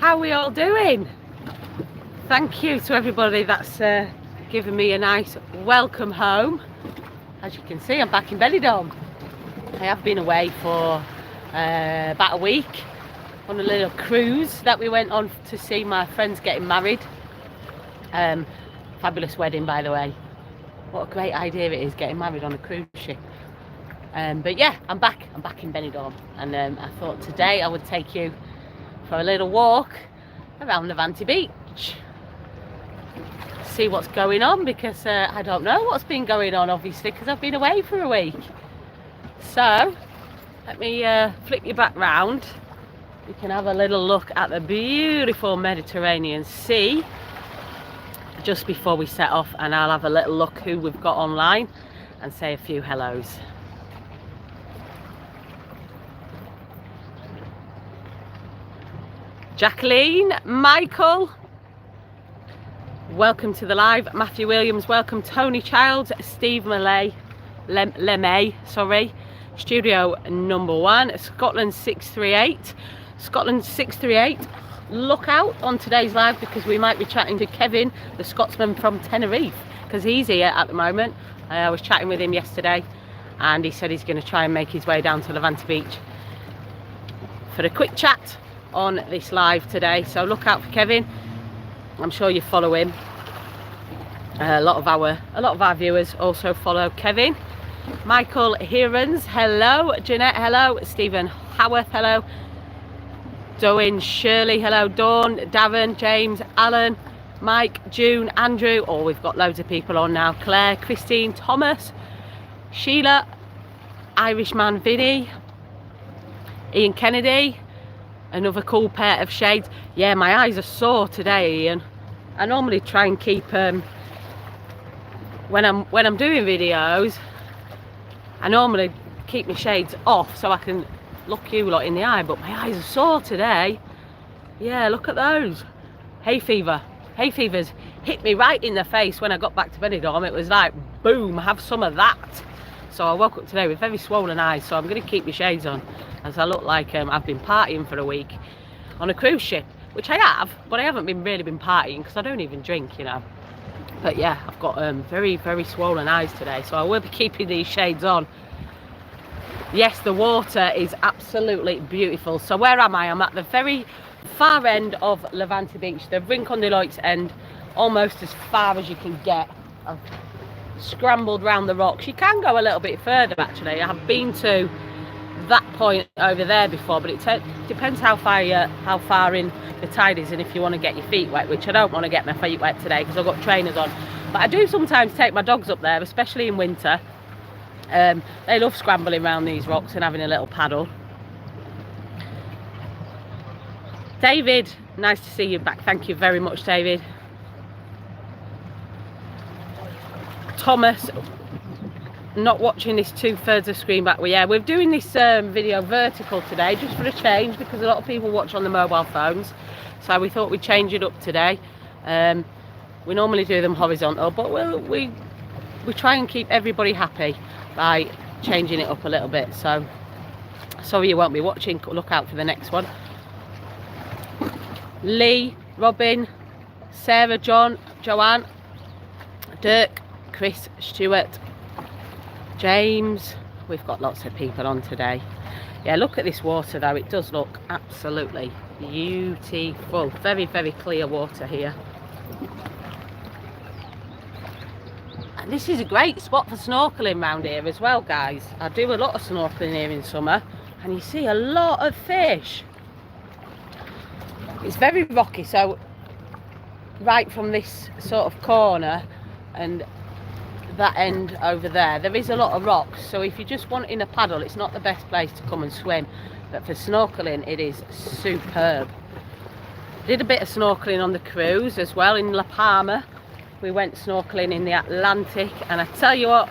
How are we all doing? Thank you to everybody that's given me a nice welcome home. As you can see, I'm back in Benidorm. I have been away for about a week on a little cruise that we went on to see my friends getting married. Fabulous wedding, by the way. What a great idea it is, getting married on a cruise ship. But yeah, I'm back in Benidorm, and I thought today I would take you for a little walk around Tiki Beach. See what's going on, because I don't know what's been going on, obviously, because I've been away for a week. So let me flip you back round. You can have a little look at the beautiful Mediterranean Sea just before we set off, and I'll have a little look who we've got online and say a few hellos. Jacqueline, Michael, welcome to the live. Matthew Williams, welcome. Tony Childs, Steve LeMay, sorry. Studio number 1, Scotland 638. Scotland 638, look out on today's live, because we might be chatting to Kevin, the Scotsman from Tenerife, because he's here at the moment. I was chatting with him yesterday, and he said he's going to try and make his way down to Tiki Beach for a quick chat on this live today. So look out for Kevin. I'm sure you follow him. A lot of our viewers also follow Kevin. Michael Hearens, hello. Jeanette, hello. Stephen Howarth, hello. Doan Shirley, hello. Dawn, Darren, James, Alan, Mike, June, Andrew. Oh, we've got loads of people on now. Claire, Christine, Thomas, Sheila, Irishman Vinny, Ian Kennedy. Another cool pair of shades. Yeah, my eyes are sore today, Ian. I normally try and keep when I'm doing videos, I normally keep my shades off so I can look you lot in the eye, but my eyes are sore today. Yeah, look at those. Hay fever's hit me right in the face when I got back to Benidorm. It was like, boom, have some of that. So I woke up today with very swollen eyes, so I'm going to keep my shades on, as I look like I've been partying for a week on a cruise ship, which I have, but I haven't really been partying because I don't even drink, you know. But yeah, I've got very swollen eyes today, so I will be keeping these shades on. Yes, the water is absolutely beautiful. So where am I? I'm at the very far end of Tiki Beach, the Rincon de Loix end, almost as far as you can get. I've scrambled round the rocks. You can go a little bit further, actually. I have been to that point over there before, but it depends how far in the tide is, and if you want to get your feet wet, which I don't want to get my feet wet today because I've got trainers on. But I do sometimes take my dogs up there, especially in winter. They love scrambling around these rocks and having a little paddle. David, nice to see you back. Thank you very much, David. Thomas, not watching this 2/3 of screen back. Well, yeah, we're doing this video vertical today just for a change, because a lot of people watch on the mobile phones, so we thought we'd change it up today. We normally do them horizontal, but we try and keep everybody happy by changing it up a little bit. So sorry you won't be watching, look out for the next one. Lee, Robin, Sarah, John, Joanne, Dirk, Chris, Stuart, James. We've got lots of people on today. Yeah, look at this water though. It does look absolutely beautiful. Very clear water here. And this is a great spot for snorkeling around here as well, guys. I do a lot of snorkeling here in summer, and you see a lot of fish. It's very rocky, so right from this sort of corner and that end over there is a lot of rocks, so if you're just wanting a paddle, it's not the best place to come and swim, but for snorkeling it is superb. Did a bit of snorkeling on the cruise as well in La Palma. We went snorkeling in the Atlantic, and I tell you what,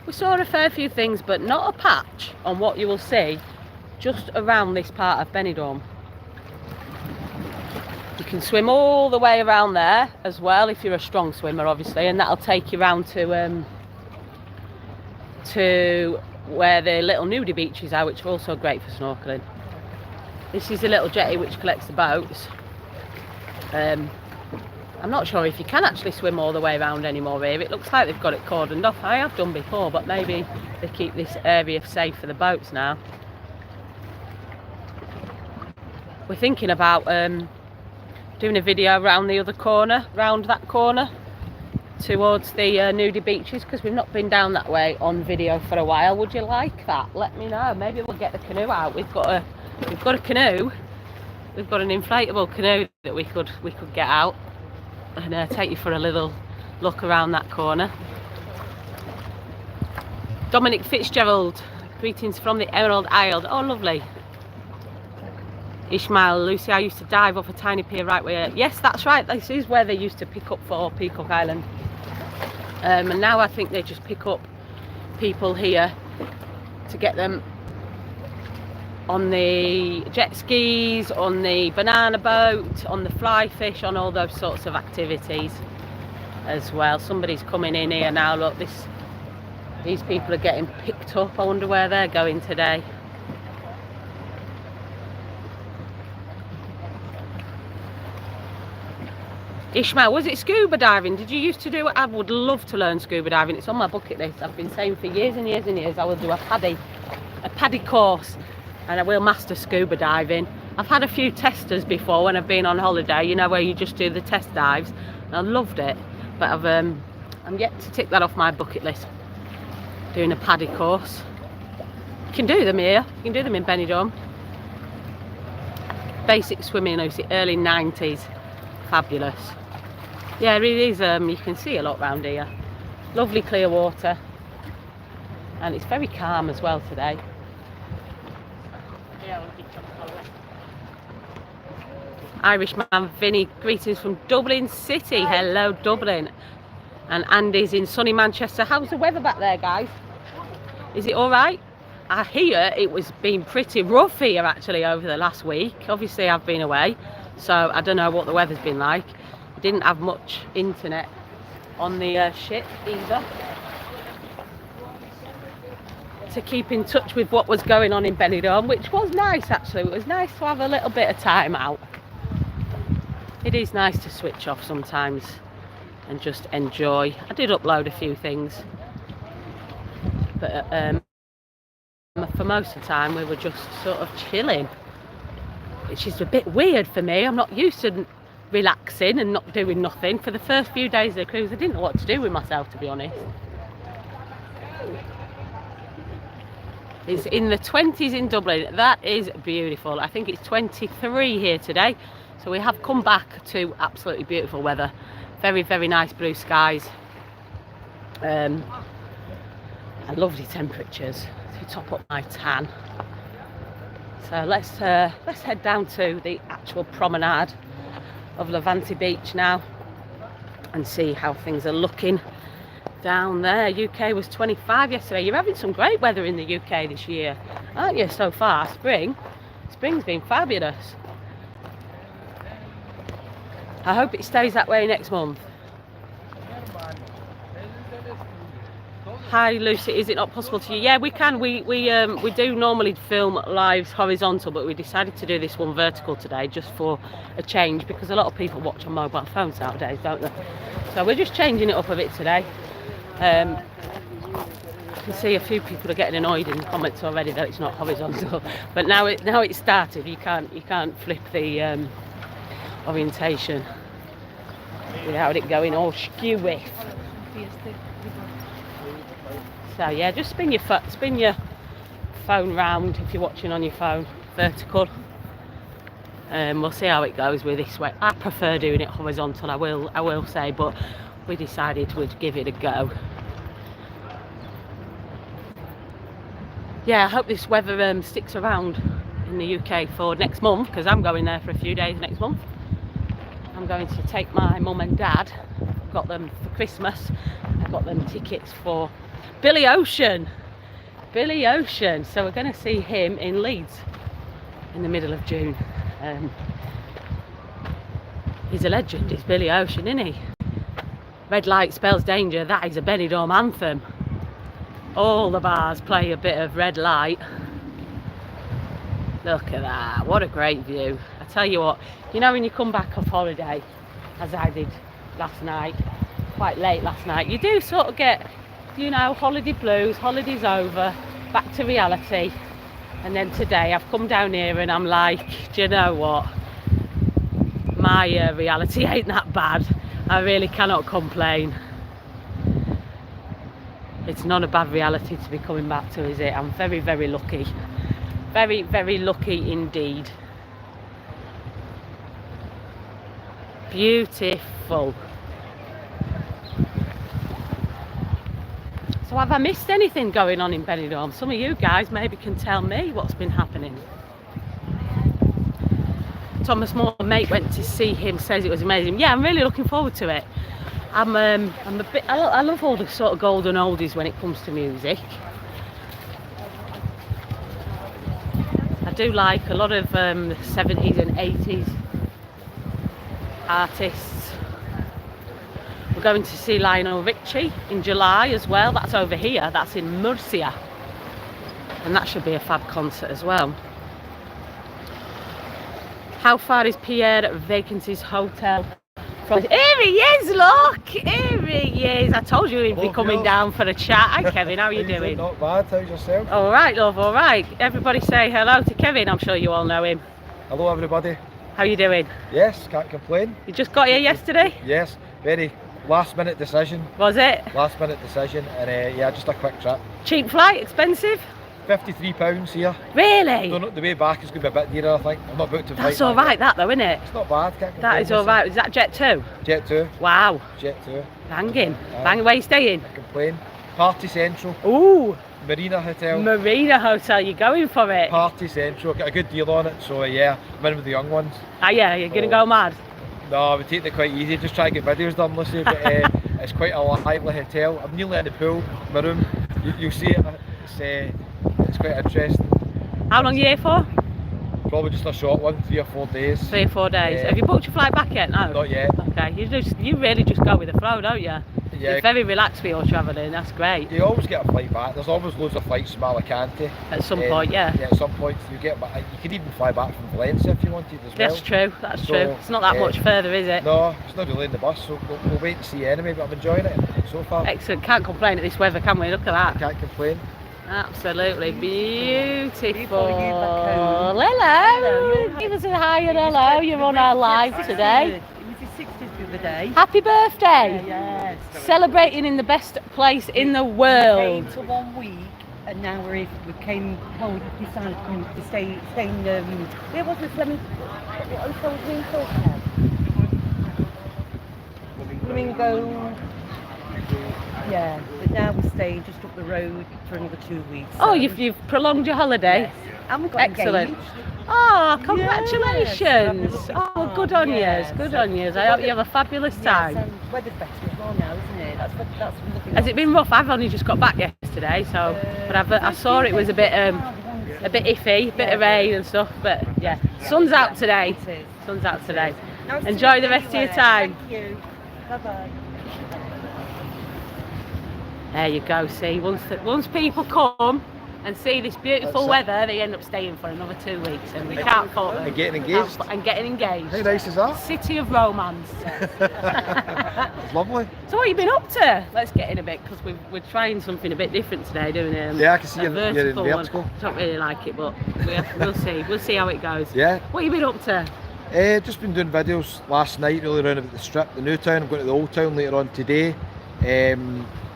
we saw a fair few things, but not a patch on what you will see just around this part of Benidorm. You can swim all the way around there as well if you're a strong swimmer, obviously, and that'll take you around to where the little nudie beaches are, which are also great for snorkeling. This is a little jetty which collects the boats. I'm not sure if you can actually swim all the way around anymore here. It looks like they've got it cordoned off. I have done before, but maybe they keep this area safe for the boats now. We're thinking about doing a video around the other corner, round that corner towards the nudie beaches, because we've not been down that way on video for a while. Would you like that? Let me know. Maybe we'll get the canoe out. We've got a canoe. We've got an inflatable canoe that we could get out and take you for a little look around that corner. Dominic Fitzgerald, greetings from the Emerald Isle. Oh, lovely. Ishmael, Lucy, I used to dive off a tiny pier right where... Yes, that's right. This is where they used to pick up for Peacock Island. And now I think they just pick up people here to get them on the jet skis, on the banana boat, on the fly fish, on all those sorts of activities as well. Somebody's coming in here now. Look, these people are getting picked up. I wonder where they're going today. Ishmael, was it scuba diving? Did you used to do it? I would love to learn scuba diving. It's on my bucket list. I've been saying for years and years and years I will do a paddy course, and I will master scuba diving. I've had a few testers before when I've been on holiday, you know, where you just do the test dives, and I loved it. But I'm yet to tick that off my bucket list, doing a paddy course. You can do them here. You can do them in Benidorm. Basic swimming, Lucy, early 90s. Fabulous. Yeah, it is. You can see a lot around here. Lovely clear water, and it's very calm as well today. Irishman Vinny, greetings from Dublin City. Hello, Dublin. And Andy's in sunny Manchester. How's the weather back there, guys? Is it all right? I hear it was been pretty rough here actually over the last week. Obviously, I've been away, so I don't know what the weather's been like. I didn't have much internet on the ship either to keep in touch with what was going on in Benidorm, which was nice actually. It was nice to have a little bit of time out. It is nice to switch off sometimes and just enjoy. I did upload a few things, but for most of the time we were just sort of chilling, which is a bit weird for me. I'm not used to relaxing and not doing nothing. For the first few days of the cruise I didn't know what to do with myself, to be honest. It's in the 20s in Dublin. That is beautiful. I think it's 23 here today, so we have come back to absolutely beautiful weather. Very, very nice blue skies, and lovely temperatures to top up my tan. So let's head down to the actual promenade of Levante Beach now and see how things are looking down there. UK was 25 yesterday. You're having some great weather in the UK this year, aren't you, so far? Spring's been fabulous. I hope it stays that way next month. Hi Lucy, is it not possible to you? Yeah, we can. We do normally film lives horizontal, but we decided to do this one vertical today just for a change, because a lot of people watch on mobile phones nowadays, don't they? So we're just changing it up a bit today. I can see a few people are getting annoyed in the comments already that it's not horizontal, but now it's started. You can't flip the orientation without it going all skewy. So yeah, just spin your phone round if you're watching on your phone, vertical. We'll see how it goes with this way. I prefer doing it horizontal, I will say, but we decided we'd give it a go. Yeah, I hope this weather sticks around in the UK for next month, because I'm going there for a few days next month. I'm going to take my mum and dad. Got them for Christmas. I got them tickets for Billy Ocean. So we're going to see him in Leeds in the middle of June. He's a legend. It's Billy Ocean, isn't he? Red light spells danger. That is a Benidorm anthem. All the bars play a bit of red light. Look at that, what a great view. I tell you what, you know when you come back off holiday, as I did last night, quite late last night, you do sort of get, you know, holiday blues, holiday's over, back to reality. And then today I've come down here and I'm like, do you know what? My reality ain't that bad. I really cannot complain. It's not a bad reality to be coming back to, is it? I'm very, very lucky. Very, very lucky indeed. Beautiful. So have I missed anything going on in Benidorm? Some of you guys maybe can tell me what's been happening. Thomas Moore, mate, went to see him, says it was amazing. Yeah, I'm really looking forward to it. I love all the sort of golden oldies when it comes to music. I do like a lot of 70s and 80s artists. We're going to see Lionel Richie in July as well. That's over here, that's in Murcia. And that should be a fab concert as well. How far is Pierre Vacancy's hotel from? Here he is, look! Here he is. I told you he'd be coming down for a chat. Hi Kevin, how are you doing? Not bad, how's yourself? Alright love, alright. Everybody say hello to Kevin, I'm sure you all know him. Hello everybody. How are you doing? Yes, can't complain. You just got here yesterday? Yes, very last minute decision. Was it? Last minute decision and yeah, just a quick trip. Cheap flight, expensive? £53 here. Really? Don't know, the way back is going to be a bit dearer, I think. I'm not booked to flight. That's alright that though, isn't it? It's not bad, can't complain. That is alright. Is that Jet 2? Jet 2. Wow. Jet 2. Banging. Banging. Where are you staying? Can't complain. Party Central. Ooh. Marina Hotel. Marina Hotel, you're going for it? Party Central. Got a good deal on it, so yeah, I'm in with the young ones. Ah yeah, you're going to go mad? No, we take it quite easy, just try to get videos done, Lucy, but it's quite a lively hotel. I'm nearly in the pool, my room, you'll see it, it's quite interesting. How long are you here for? Probably just a short one, 3 or 4 days. 3 or 4 days. Have you booked your flight back yet? No? Not yet. Okay, you really just go with the flow, don't you? Yeah. It's very relaxed for your travelling, that's great. You always get a flight back, there's always loads of flights from Alicante. At some point, yeah. Yeah, at some point you get back. You could even fly back from Valencia if you wanted as well. That's true, that's true. It's not that much further, is it? No, it's not really in the bus, so we'll wait and see anyway, but I'm enjoying it so far. Excellent, can't complain at this weather, can we? Look at that. Can't complain. Absolutely beautiful. Hello. Give us a hi and hello. You're on our live today. It was his 60th the other day. Happy birthday. Yes. Celebrating in the best place in the We world. came for 1 week and now we came home. We decided to stay in where was this? What hotel was we called? Flamingo. Yeah, but now we're staying just up the road for another 2 weeks. Oh, so- you've prolonged your holiday. Yes. And we got Excellent. engaged. Oh, congratulations. Yes, Oh, good on yes. yous, good on yous. I hope you have a fabulous time. Yes, and weather's better as well now, isn't it? That's what we're looking Has at. it been rough? I've only just got back yesterday, so but I saw it was a bit iffy, a bit of rain and stuff, but yeah. Sun's out today. It is. Sun's out today. Nice to Enjoy meet the you rest of your anyway. time. Thank you. Bye-bye. There you go, see, once people come and see this beautiful weather, they end up staying for another 2 weeks and we can't fault them. And getting engaged. And getting engaged. How nice is that? City of romance. It's lovely. So what have you been up to? Let's get in a bit because we're trying something a bit different today, doing Yeah, I can see a you're in vertical. one. Don't really like it, but we'll see. We'll see how it goes. Yeah. What have you been up to? Just been doing videos last night, really around about the strip, the new town. I'm going to the old town later on today.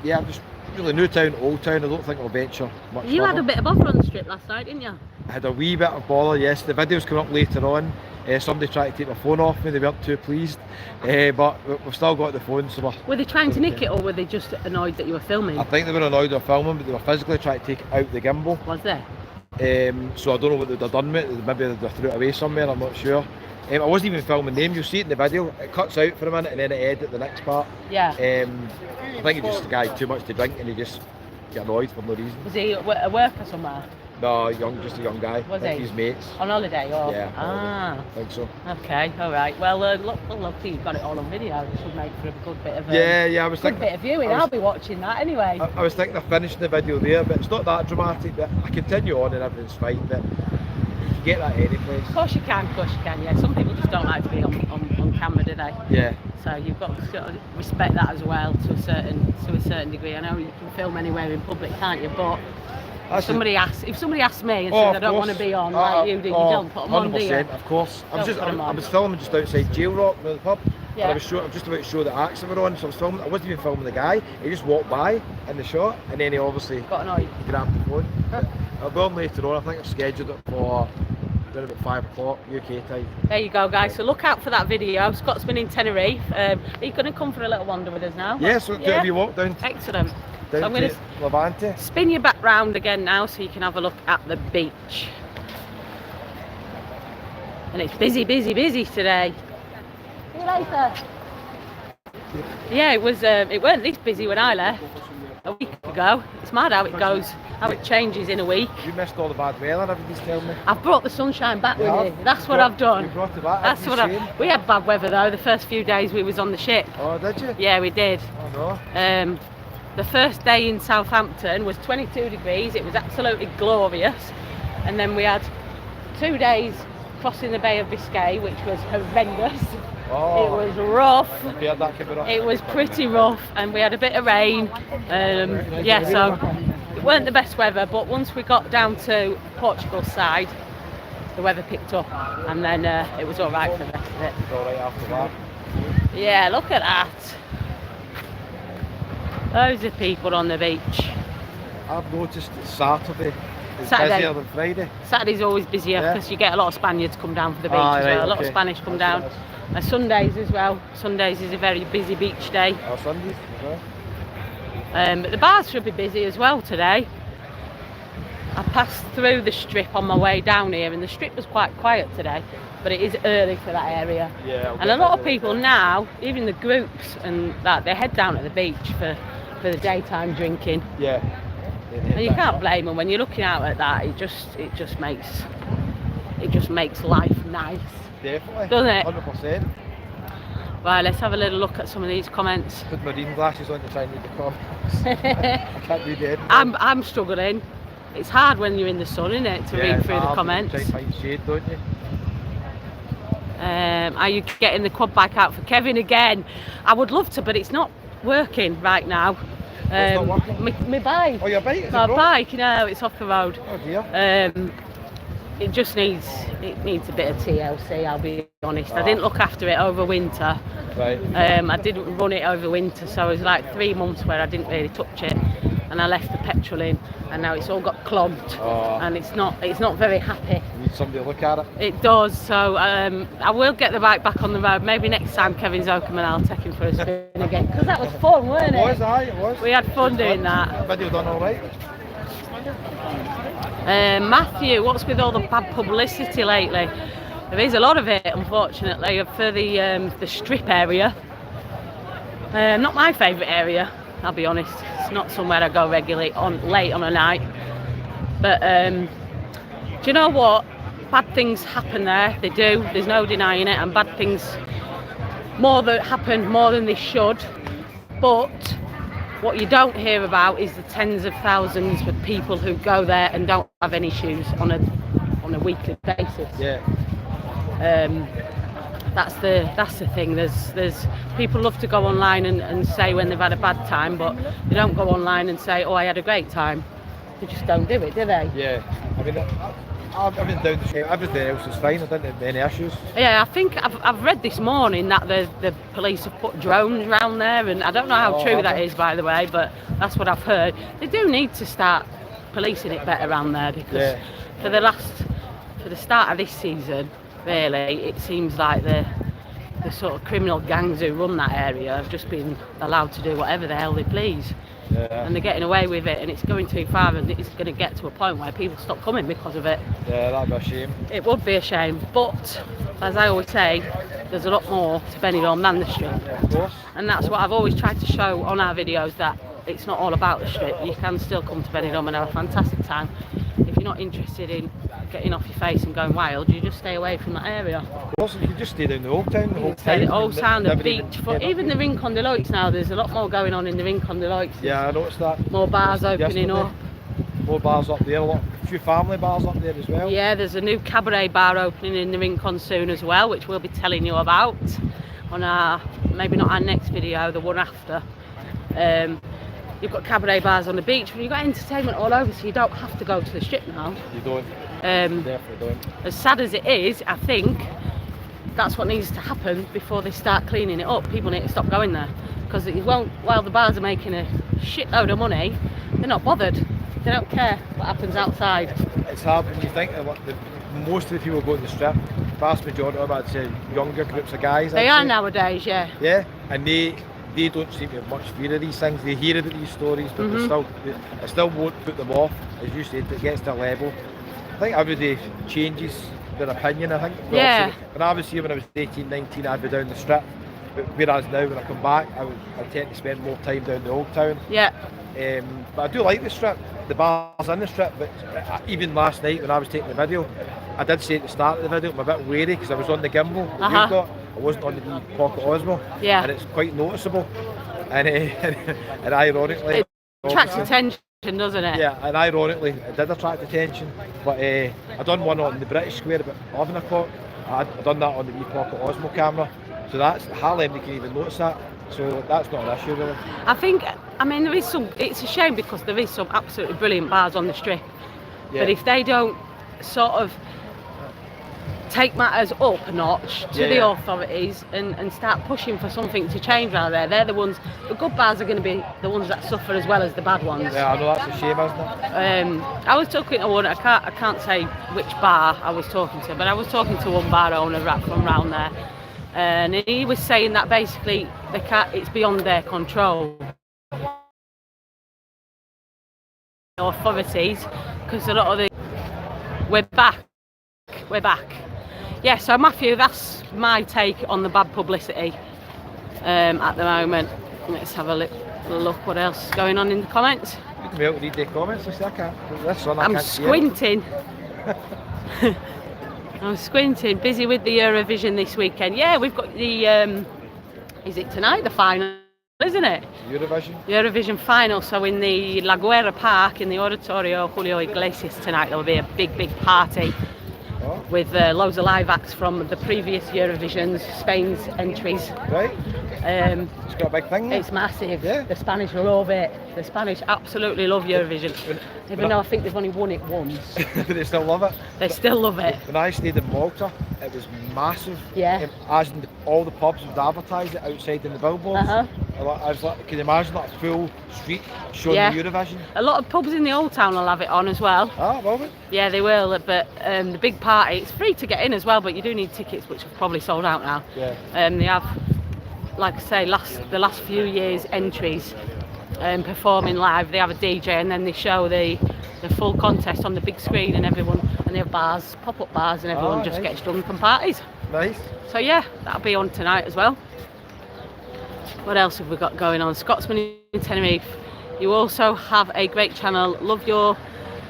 Yeah, I'm just really new town, old town. I don't think I'll venture much You had further. a bit of bother on the strip last night, didn't you? I had a wee bit of bother, yes. The video's coming up later on. Somebody tried to take my phone off me, they weren't too pleased. But we've still got the phone, so Were they trying to nick it or were they just annoyed that you were filming? I think they were annoyed they were filming, but they were physically trying to take it out the gimbal. Was there? So I don't know what they'd have done with it. Maybe they threw it away somewhere, I'm not sure. I wasn't even filming them, you'll see it in the video. It cuts out for a minute and then it edits the next part. Yeah. I think he just a guy too much to drink and he just got annoyed for no reason. Was he a worker somewhere? No, just a young guy. Was I think he? his mates. On holiday or? Yeah. Ah. I think so. Okay, alright. Well, look, you've got it all on video. It should make for a good bit of Yeah, I was good thinking. bit of viewing. I'll be watching that anyway. I was thinking of finishing the video there, but it's not that dramatic. But I continue on and everything's fine. But can get that any place. Of course you can, yeah. Some people just don't like to be on camera, do they? Yeah. So you've got to sort of respect that as well to a certain degree. I know you can film anywhere in public, can't you? But if somebody asks me and says I don't want to be on like you do, you don't put them on, do you? 100%, of course. I was filming just outside Jail Rock, the pub. Yeah. I was just about to show the acts that were on, so I wasn't even filming the guy. He just walked by in the shot, and then he obviously got annoyed. He grabbed the phone. I'll go on later on. I think I've scheduled it for around about 5 o'clock UK time. There you go, guys. So look out for that video. Scott's been in Tenerife. Are you going to come for a little wander with us now? Yes, yeah, so have you walk down? Excellent. Down so I'm going to Levante. spin you back round again now so you can have a look at the beach. And it's busy today. See you later. Yeah, it weren't this busy when I left a week ago. It's mad how it goes, how it changes in a week. You missed all the bad weather, haven't you, tell me? I've brought the sunshine back with me. That's what I've done. You brought it back? That's what we had bad weather though, the first few days we was on the ship. Oh, did you? Yeah, we did. Oh no. The first day in Southampton was 22 degrees. It was absolutely glorious. And then we had 2 days crossing the Bay of Biscay, which was horrendous. Oh, it was rough. It was pretty rough, and we had a bit of rain. Yeah, so it weren't the best weather, but once we got down to Portugal's side, the weather picked up, and then it was all right for the rest of it. It was all right after that. Yeah, look at that. Loads of people on the beach. I've noticed that Saturday is busier than Friday. Saturday's always busier because you get a lot of Spaniards come down for the beach as well. A lot of Spanish come down. And Sundays as well. Sundays is a very busy beach day. Oh, Sundays as well. But the bars should be busy as well today. I passed through the strip on my way down here, and the strip was quite quiet today, but it is early for that area. Yeah, and a lot of people now, even the groups and that, they head down to the beach for the daytime drinking. Yeah. And you can't blame them when you're looking out at that. It just makes life nice. Definitely. Doesn't it? 100%. Right, let's have a little look at some of these comments. Put my reading glasses on to try and read the comments. I can't read it. I'm struggling. It's hard when you're in the sun, isn't it, to read through the comments. You try and find shade, don't you? Are you getting the quad bike out for Kevin again? I would love to, but it's not working right now. It's not working? My bike. Oh, your bike? My bike, no, it's off the road. Oh dear. It just needs a bit of TLC, I'll be honest. I didn't look after it over winter. Right. I didn't run it over winter, so it was like 3 months where I didn't really touch it, and I left the petrol in, and now it's all got clogged, and it's not very happy. You need somebody to look at it. It does. So I will get the bike back on the road. Maybe next time Kevin's open, and I'll take him for a spin again, because that was fun, weren't it? It was. We had fun doing that. Video done all right. Matthew, what's with all the bad publicity lately? There is a lot of it, unfortunately, for the strip area. Not my favourite area, I'll be honest. It's not somewhere I go regularly late on a night. But do you know what? Bad things happen there. They do. There's no denying it. And bad things happen more than they should. But what you don't hear about is the tens of thousands of people who go there and don't have any shoes on a weekly basis. Yeah. That's the thing. There's people love to go online and say when they've had a bad time, but they don't go online and say, oh, I had a great time. They just don't do it, do they? Yeah. I mean, I've been down the street. Everything else is fine. I didn't have any issues. Yeah, I think I've read this morning that the police have put drones around there, and I don't know how true that is, by the way, but that's what I've heard. They do need to start policing it better around there, because for the start of this season, really, it seems like the sort of criminal gangs who run that area have just been allowed to do whatever the hell they please. Yeah. And they're getting away with it, and it's going too far, and it's going to get to a point where people stop coming because of it. Yeah, that'd be a shame. It would be a shame, but as I always say, there's a lot more to Benidorm than the strip. Of course. And that's what I've always tried to show on our videos, that it's not all about the strip. You can still come to Benidorm and have a fantastic time. If you're not interested in getting off your face and going wild, you just stay away from that area. Of course, you can just stay down the Old Town the whole time. The Old Town, the beach, even the Rincon de Loix now, there's a lot more going on in the Rincon de Loix. Yeah, I noticed that. More bars opening up. more bars up there, a few family bars up there as well. Yeah, there's a new cabaret bar opening in the Rincon soon as well, which we'll be telling you about on our, maybe not our next video, the one after. You've got cabaret bars on the beach, and you've got entertainment all over, so you don't have to go to the strip now. You don't. You definitely don't. As sad as it is, I think that's what needs to happen before they start cleaning it up. People need to stop going there, because it won't, while the bars are making a shitload of money, they're not bothered. They don't care what happens outside. It's hard when you think of what most of the people go to the strip, vast majority of them, I'd say younger groups of guys. They are nowadays, yeah. Yeah, and they don't seem to have much fear of these things. They hear about these stories, but they still won't put them off. As you said, it gets to a level. I think everybody changes their opinion, I think. But yeah. When I was here when I was 18, 19, I'd be down the strip. But whereas now when I come back, I tend to spend more time down the Old Town. Yeah. But I do like the strip, the bars in the strip, but even last night when I was taking the video, I did say at the start of the video, I'm a bit wary because I was on the gimbal that you've got. I wasn't on the Pocket Osmo, and it's quite noticeable. And and ironically, it attracts attention, doesn't it? Yeah, and ironically, it did attract attention. But I done one on the British Square about 11 o'clock. I done that on the wee Pocket Osmo camera, so that's hardly anybody can even notice that. So that's not an issue really. I mean, there is some. It's a shame because there is some absolutely brilliant bars on the strip. Yeah. But if they don't sort of take matters up a notch to the authorities and start pushing for something to change out there, they're the ones. The good bars are going to be the ones that suffer as well as the bad ones. Yeah, I know, that's a shame, isn't it? I was talking to one. I can't say which bar I was talking to, but I was talking to one bar owner from around there, and he was saying that basically it's beyond their control. Authorities, because a lot of we're back. Yeah, so Matthew, that's my take on the bad publicity at the moment. Let's have a look what else is going on in the comments. You can be able to read the comments. I'm squinting. I'm squinting. Busy with the Eurovision this weekend. Yeah, we've got the is it tonight, the final, isn't it? Eurovision final. So in the La Guerra Park in the Auditorio Julio Iglesias tonight, there will be a big party with loads of live acts from the previous Eurovisions, Spain's entries. Right. It's got a big thing. It's massive. Yeah. The Spanish love it. The Spanish absolutely love Eurovision. Even though I think they've only won it once. But they still love it. They still love it. When I stayed in Malta, it was massive. Yeah. As in all the pubs would advertise it outside in the billboards. I was like, can you imagine that full street showing the Eurovision? A lot of pubs in the Old Town will have it on as well. Ah, will they? Yeah, they will. But the big party, it's free to get in as well, but you do need tickets, which have probably sold out now. Yeah. They have, like I say, the last few years entries performing live. They have a DJ and then they show the full contest on the big screen, and they have bars, pop-up bars, and everyone just gets drunk and parties. Nice. So yeah, that'll be on tonight as well. What else have we got going on? Scotsman in Tenerife. You also have a great channel, Love Your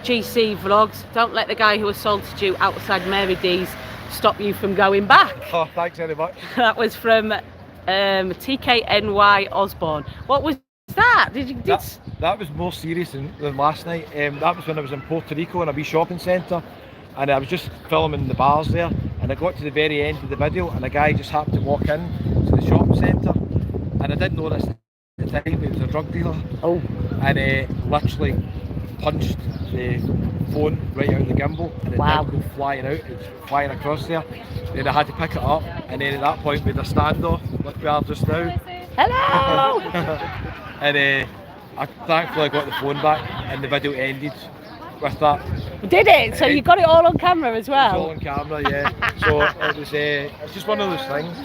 GC Vlogs. Don't let the guy who assaulted you outside Mary D's stop you from going back. Oh, thanks very much. That was from TKNY Osborne. What was that? That was more serious than last night. That was when I was in Puerto Rico in a wee shopping centre, and I was just filming the bars there, and I got to the very end of the video and a guy just happened to walk in to the shopping centre, and I didn't notice at the time he was a drug dealer. Oh. And literally punched the phone right out of the gimbal, and it did go flying out. It was flying across there. Then I had to pick it up, and then at that point we had a standoff like we are just now. Hello! And I thankfully got the phone back, and the video ended with that. Did it? So you got it all on camera as well? It was all on camera, yeah. So it was it's just one of those things.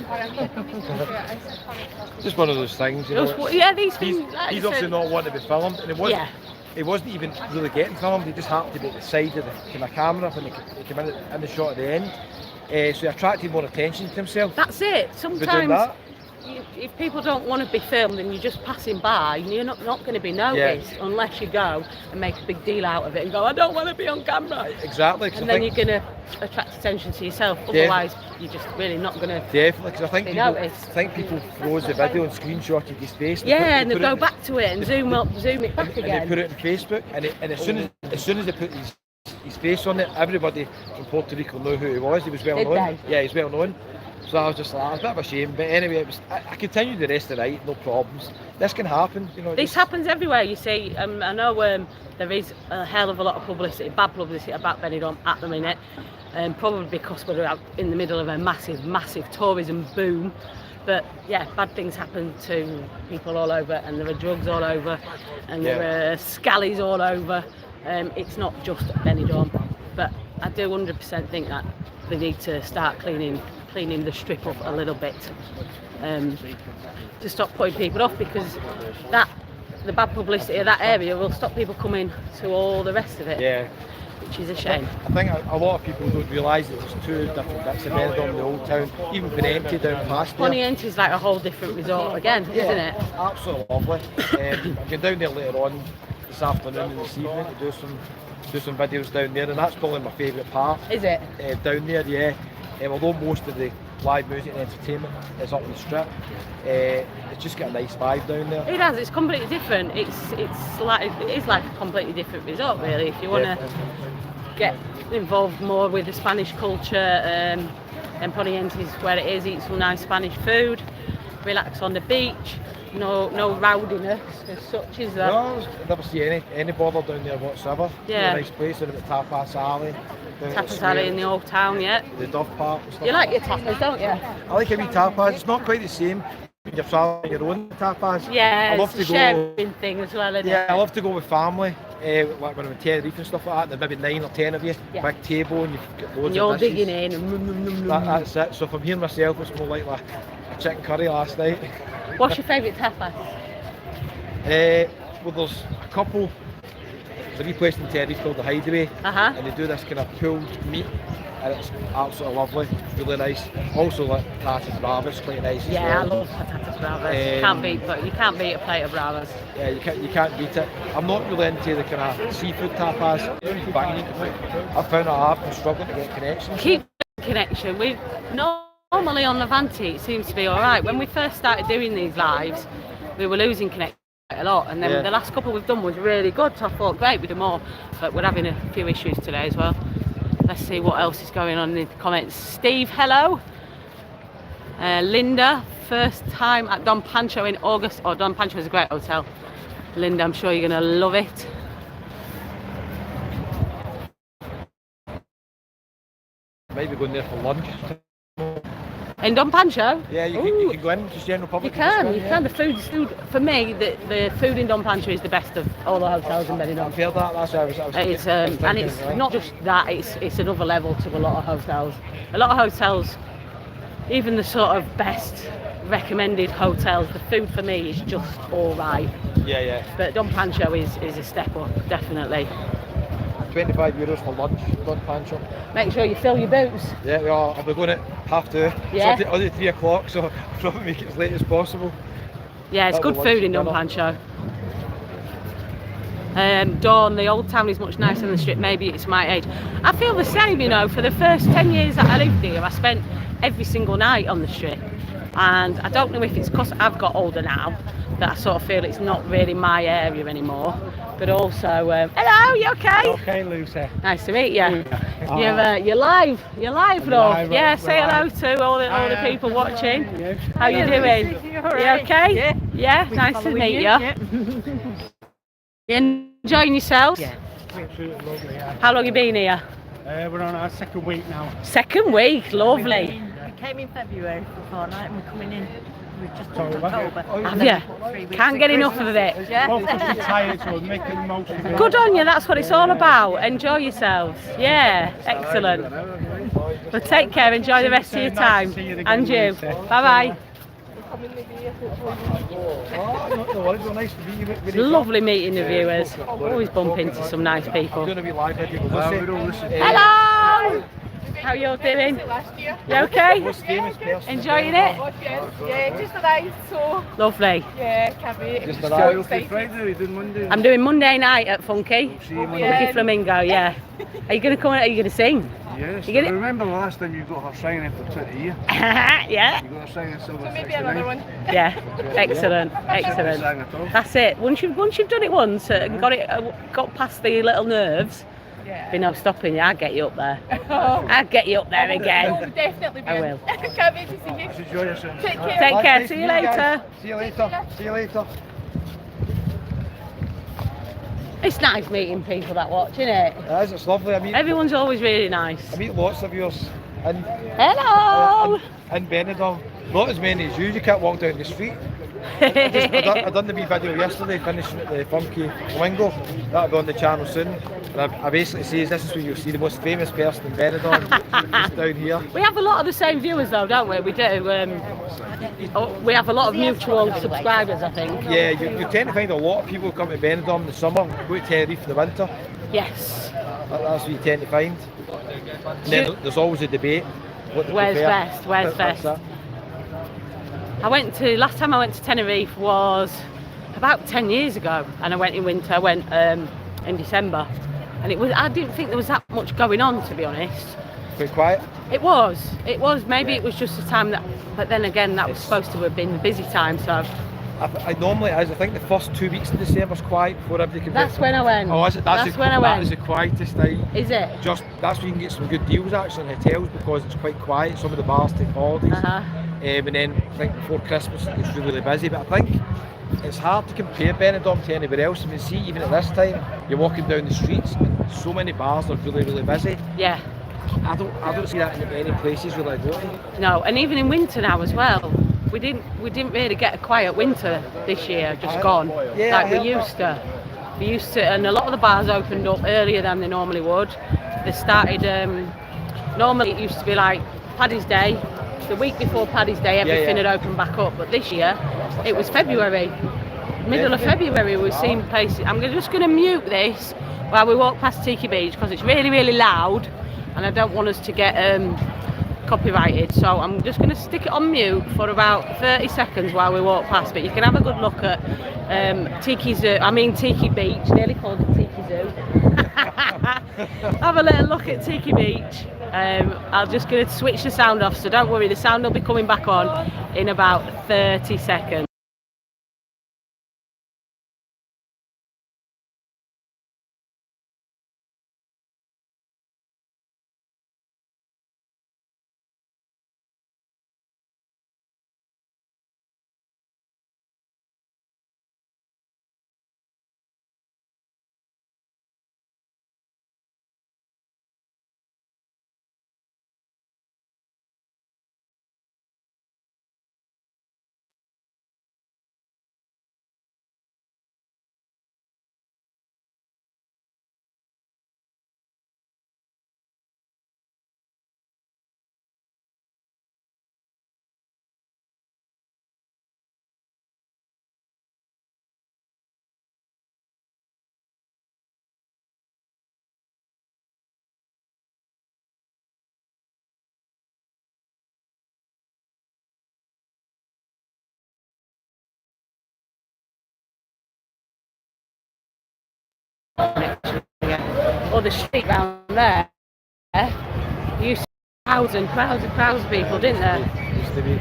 Just one of those things, you know. Yeah, these things. He's obviously not wanting to be filmed, and he wasn't even really getting filmed. He just happened to be at the side of the camera when he came in the shot at the end. So he attracted more attention to himself. That's it. Sometimes if people don't want to be filmed and you're just passing by, you're not going to be noticed unless you go and make a big deal out of it and go, I don't want to be on camera. Exactly. And then you're going to attract attention to yourself. Otherwise, you're just really not going to. Definitely, because I think people froze the video and screenshotted his face. And they go back to it and zoom it back again. And they put it on Facebook, and as soon as as soon as they put his face on it, everybody from Puerto Rico knew who he was. He was well known. Yeah, he's well known. So I was just like, it's a bit of a shame. But anyway, I continued the rest of the night, no problems. This can happen, you know. This happens everywhere, you see. I know there is a hell of a lot of publicity, bad publicity about Benidorm at the minute. Probably because we're out in the middle of a massive tourism boom. But yeah, bad things happen to people all over, and there are drugs all over, and there are scallies all over. It's not just Benidorm, but I do 100% think that they need to start cleaning the strip up a little bit to stop putting people off, because the bad publicity of that area will stop people coming to all the rest of it. Yeah. Which is a shame. I think a lot of people don't realise that there's two different bits of Benidorm, the old town, even Benidorm down past there. Pontiente is like a whole different resort again, isn't it? Absolutely lovely. I'm going down there later on this afternoon and this evening to do some videos down there, and that's probably my favourite part. Is it? Down there, yeah. Although most of the live music and entertainment is up the strip, it's just got a nice vibe down there. It has. It's completely different. It is like a completely different resort, really. If you want to get involved more with the Spanish culture, and Pontiente is where it is. Eat some nice Spanish food, relax on the beach. No rowdiness as such, is there? No, I never see any bother down there whatsoever. Yeah. It's a nice place. They're at the Tapas Alley. Tapas Alley in the old town, yeah. The Dove Park and stuff. You like your tapas, don't you? I like a wee tapas. It's not quite the same when you're travelling your own tapas. Yeah, I love it's to a go. sharing thing as well, isn't Yeah, it? I love to go with family. Like when I'm in Tenerife and stuff like that. There's maybe 9 or 10 of you, big table, and you've got loads And you're of dishes. digging in. And That's it. So if I'm here myself, it's more like a chicken curry last night. What's your favourite tapas? Well, there's a couple. There's a wee place in Tenerife called the Hideaway, and they do this kind of pulled meat, and it's absolutely lovely, really nice. Also, like patatas bravas, quite nice as well. Yeah, I love patatas bravas. You can't beat a plate of bravas. Yeah, you can't beat it. I'm not really into the kind of seafood tapas, but I found that I've been struggling to get connections. Keep connection. Normally on Levante it seems to be all right. When we first started doing these lives, we were losing connection a lot, and then the last couple we've done was really good, so I thought great, we do more, but we're having a few issues today as well. Let's see what else is going on in the comments. Steve, hello. Linda, first time at Don Pancho in August. Oh, Don Pancho is a great hotel. Linda, I'm sure you're going to love it. Maybe going there for lunch. In Don Pancho? Yeah, you can go in, just general public. You can. The food, for me, the food in Don Pancho is the best of all the hotels in Benidorm. I've heard that, that's what I was thinking, and it's not just that, it's another level to a lot of hotels. A lot of hotels, even the sort of best recommended hotels, the food for me is just all right. Yeah. But Don Pancho is a step up, definitely. €25 for lunch, Don Pancho. Make sure you fill your boots. Yeah, we are. We're going at 2:30. Yeah. So I'll do 3 o'clock, so I'll probably make it as late as possible. Yeah, it's good food in Don Pancho. Dawn, the old town is much nicer than the strip. Maybe it's my age. I feel the same, you know. For the first 10 years that I lived here, I spent every single night on the strip. And I don't know if it's because I've got older now that I sort of feel it's not really my area anymore. But also, hello, you okay? Okay, Lucy. Nice to meet you. You're live, love. Yeah, say hello to all the people watching. How you doing? You okay? Yeah, nice to meet you. You enjoying yourselves? Yeah, absolutely lovely. Yeah. How long you been here? We're on our 2nd week now. 2nd week, lovely. We came in February for a fortnight and we're coming in. We've just done October. October. Have you? 3 weeks Can't at get enough of Christmas. it. Yeah. Both of us retired, so we're making the most of it. Good on you, that's what it's all about. Enjoy yourselves. Yeah, excellent. Well, take care, enjoy the rest of your time. And you. Bye-bye. It's lovely meeting the viewers. Always bump into some nice people. I'm going to be live video. Hello! How you all doing? You okay? Most famous person. Enjoying it? Yeah, just a night, so lovely. yeah, can't wait. Just So about excited. I'm doing Monday night at Funky. Funky Flamingo, yeah. Are you going to come? Are you going to sing? Yes, You get I it? remember last time you got her sign after 20 years. Yeah. You got her sign in silver. So maybe another one. Yeah. Excellent. Excellent. Sang at all. That's it. Once you've done it once and got past the little nerves, Yeah. be no stopping you. I'll get you up there. Oh, I'll get you up there I'll again. definitely be I in. will. Can't wait to see you. Enjoy yourself. Take care. Take care. Nice See to you meet guys. later. See you later. See you later. It's nice meeting people that watch, isn't it? It is, it's lovely. I meet Everyone's always really nice. lots of yours in, Hello. in Benidorm. Not as many as you. You can't walk down the street. I done the wee video yesterday, finishing at the Funky Flamingo. That'll be on the channel soon. And I basically says this is where you'll see the most famous person in Benidorm, just down here. We have a lot of the same viewers though, don't we? We do. We have a lot of mutual subscribers, I think. Yeah, you tend to find a lot of people come to Benidorm in the summer, go to Tenerife in the winter. Yes. That's what you tend to find. And then there's always a debate. What they Where's prefer. best? Where's That's best? it. Last time I went to Tenerife was about 10 years ago, and I went in winter. I went in December, and I didn't think there was that much going on, to be honest. Quite quiet. It was. Maybe it was just the time that, but then again, that was supposed to have been the busy time. So I normally, I think the first 2 weeks in December's quiet before everybody can. that's when I went. Oh, is it? That's when I That went. is the quietest time. Is it? Just that's when you can get some good deals actually in hotels because it's quite quiet. Some of the bars take holidays. And then I think before Christmas it's really busy. But I think it's hard to compare Benidorm to anywhere else. I mean, see, even at this time, you're walking down the streets and so many bars are really busy. Yeah. I don't see that in many places where I go to. No, and even in winter now as well. We didn't really get a quiet winter this year. Just gone. Yeah, like I we heard used to. We used to, and a lot of the bars opened up earlier than they normally would. They started. Normally it used to be like Paddy's Day. The week before Paddy's Day, everything had opened back up. But this year, it was February. Middle of February, we've seen places. I'm just going to mute this while we walk past Tiki Beach because it's really loud, and I don't want us to get copyrighted. So I'm just going to stick it on mute for about 30 seconds while we walk past. But you can have a good look at Tiki Beach. Nearly called it Tiki Zoo. Have a little look at Tiki Beach. I'm just going to switch the sound off, so don't worry, the sound will be coming back on in about 30 seconds. Or the street round there, you used to see crowds of people, didn't there? Used to be.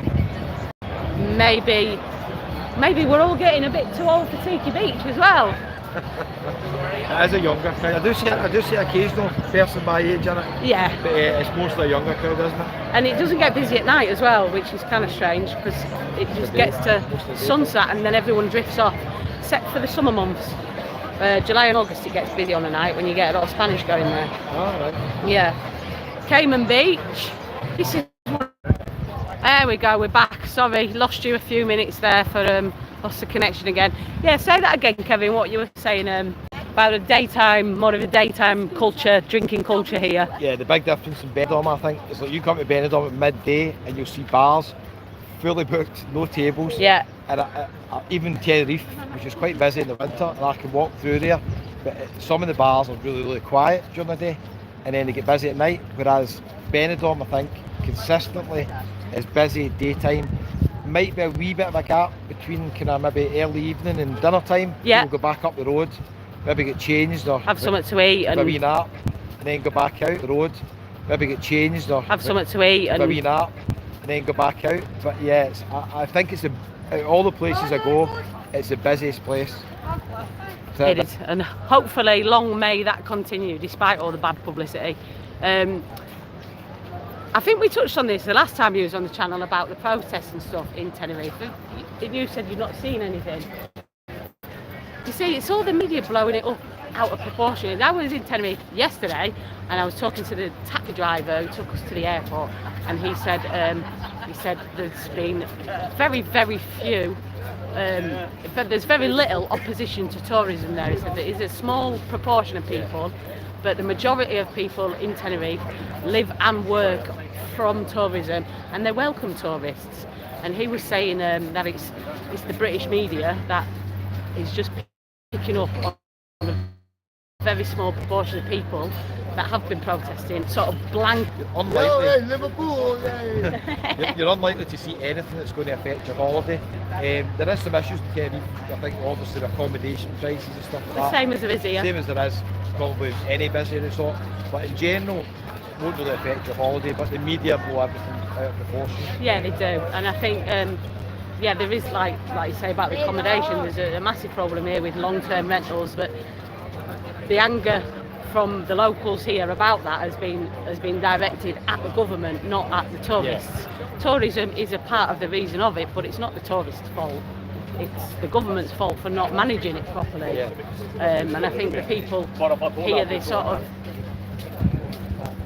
Maybe we're all getting a bit too old for Tiki Beach as well. As a younger crowd, I do see occasional person my age in it. Yeah. But it's mostly a younger crowd, isn't it? And it doesn't get busy at night as well, which is kind of strange because it just gets to sunset and then everyone drifts off, except for the summer months. July and August it gets busy on the night when you get a lot of Spanish going there. Oh, right. Yeah. Cayman Beach. This is. There we go. We're back. Sorry, lost you a few minutes there for lost the connection again. Yeah, say that again, Kevin. What you were saying about more of a daytime culture, drinking culture here. Yeah, the big difference in Benidorm, I think, is like you come to Benidorm at midday and you'll see bars fully booked, no tables. Yeah. And even Tenerife, which is quite busy in the winter, and I can walk through there, but some of the bars are really quiet during the day, and then they get busy at night. Whereas Benidorm, I think, consistently is busy daytime. Might be a wee bit of a gap between kind of maybe early evening and dinner time. Yeah. We'll go back up the road, maybe get changed or Have something to eat have a wee and nap, and then go back out the road. maybe get changed or have something to eat maybe and nap and then go back out. But yeah, I think it's out of all the places I go, it's the busiest place. it is. And hopefully long may that continue despite all the bad publicity. I think we touched on this the last time you was on the channel about the protests and stuff in Tenerife. You said you've not seen anything. You see, it's all the media blowing it up out of proportion. I was in Tenerife yesterday and I was talking to the taxi driver who took us to the airport, and he said there's been very, very few, but there's very little opposition to tourism there. He said there is a small proportion of people, but the majority of people in Tenerife live and work from tourism, and they welcome tourists. And he was saying that it's the British media that is just picking up on a very small proportion of people that have been protesting, sort of blank. Unlikely. Liverpool, you're unlikely to see anything that's going to affect your holiday. There is some issues with Tenerife. I think obviously the accommodation prices and stuff like The that. same as there is here. Same as there is probably any busy resort. But in general, it won't really affect your holiday. But the media blow everything out of proportion. Yeah, they do. And I think, yeah, there is, like you say about the accommodation, there's a massive problem here with long-term rentals. But the anger from the locals here about that has been directed at the government, not at the tourists. Yeah. Tourism is a part of the reason of it, but it's not the tourists' fault. It's the government's fault for not managing it properly. Yeah. And I think the people here, they sort of,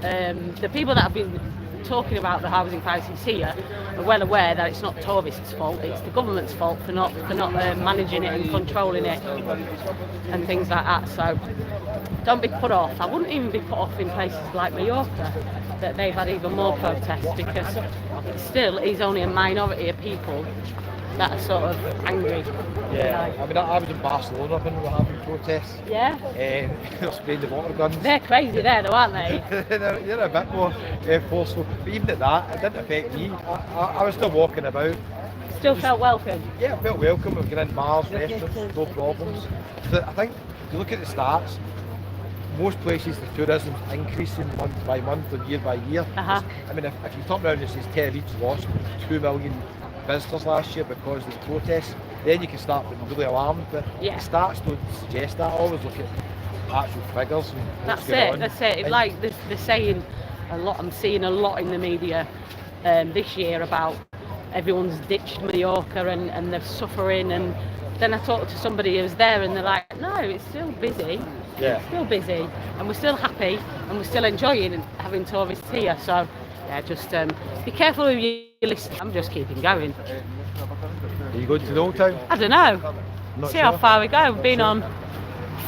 the people that have been talking about the housing crisis here are well aware that it's not tourists' fault, it's the government's fault for not managing it and controlling it and things like that. So don't be put off. I wouldn't even be put off in places like Mallorca that they've had even more protests, because it still is only a minority of people that are sort of angry. Yeah, I mean, I was in Barcelona when we were having protests. Yeah? They're spraying the water guns. They're crazy there though, aren't they? They're a bit more forceful. But even at that, it didn't affect me. I was still walking about. Still felt welcome. Yeah, I felt welcome. We were getting in bars, restaurants, no problems. So I think, if you look at the stats, most places the tourism's increasing month by month or year by year. Uh-huh. I mean, if you turn around and say Tenerife's lost 2 million visitors last year because of the protests, then you can start getting really alarmed. But Yeah. the stats don't suggest that. I always look at actual figures. And what's That's going it, on. that's it. And Like they're saying a lot, I'm seeing a lot in the media this year about everyone's ditched Mallorca and they're suffering. And then I talked to somebody who was there and they're like, no, it's still busy. Yeah. It's still busy and we're still happy and we're still enjoying having tourists here. So yeah, just be careful who you listen. I'm just keeping going. Are you going to the old town? I don't know. Not See how sure. far we go. We've been on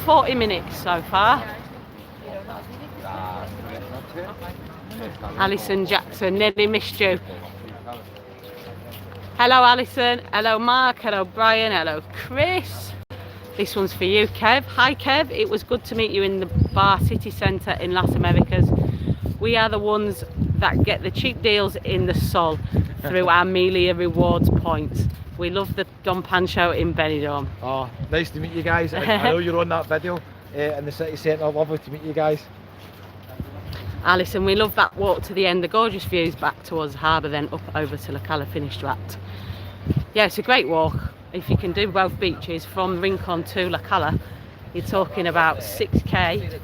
40 minutes so far. Alison Jackson, nearly missed you. Hello Alison, hello Mark, hello Brian, hello Chris. This one's for you, Kev. Hi Kev, it was good to meet you in the bar city centre in Las Americas. We are the ones that get the cheap deals in the Sol through our Melia rewards points. We love the Don Pancho in Benidorm. Oh, nice to meet you guys. I know you're on that video in the city centre. Lovely to meet you guys. Alison, we love that walk to the end, the gorgeous views back towards the harbour, then up over to La Cala finished at. Yeah, it's a great walk. If you can do both beaches from Rincon to La Cala, you're talking about 6k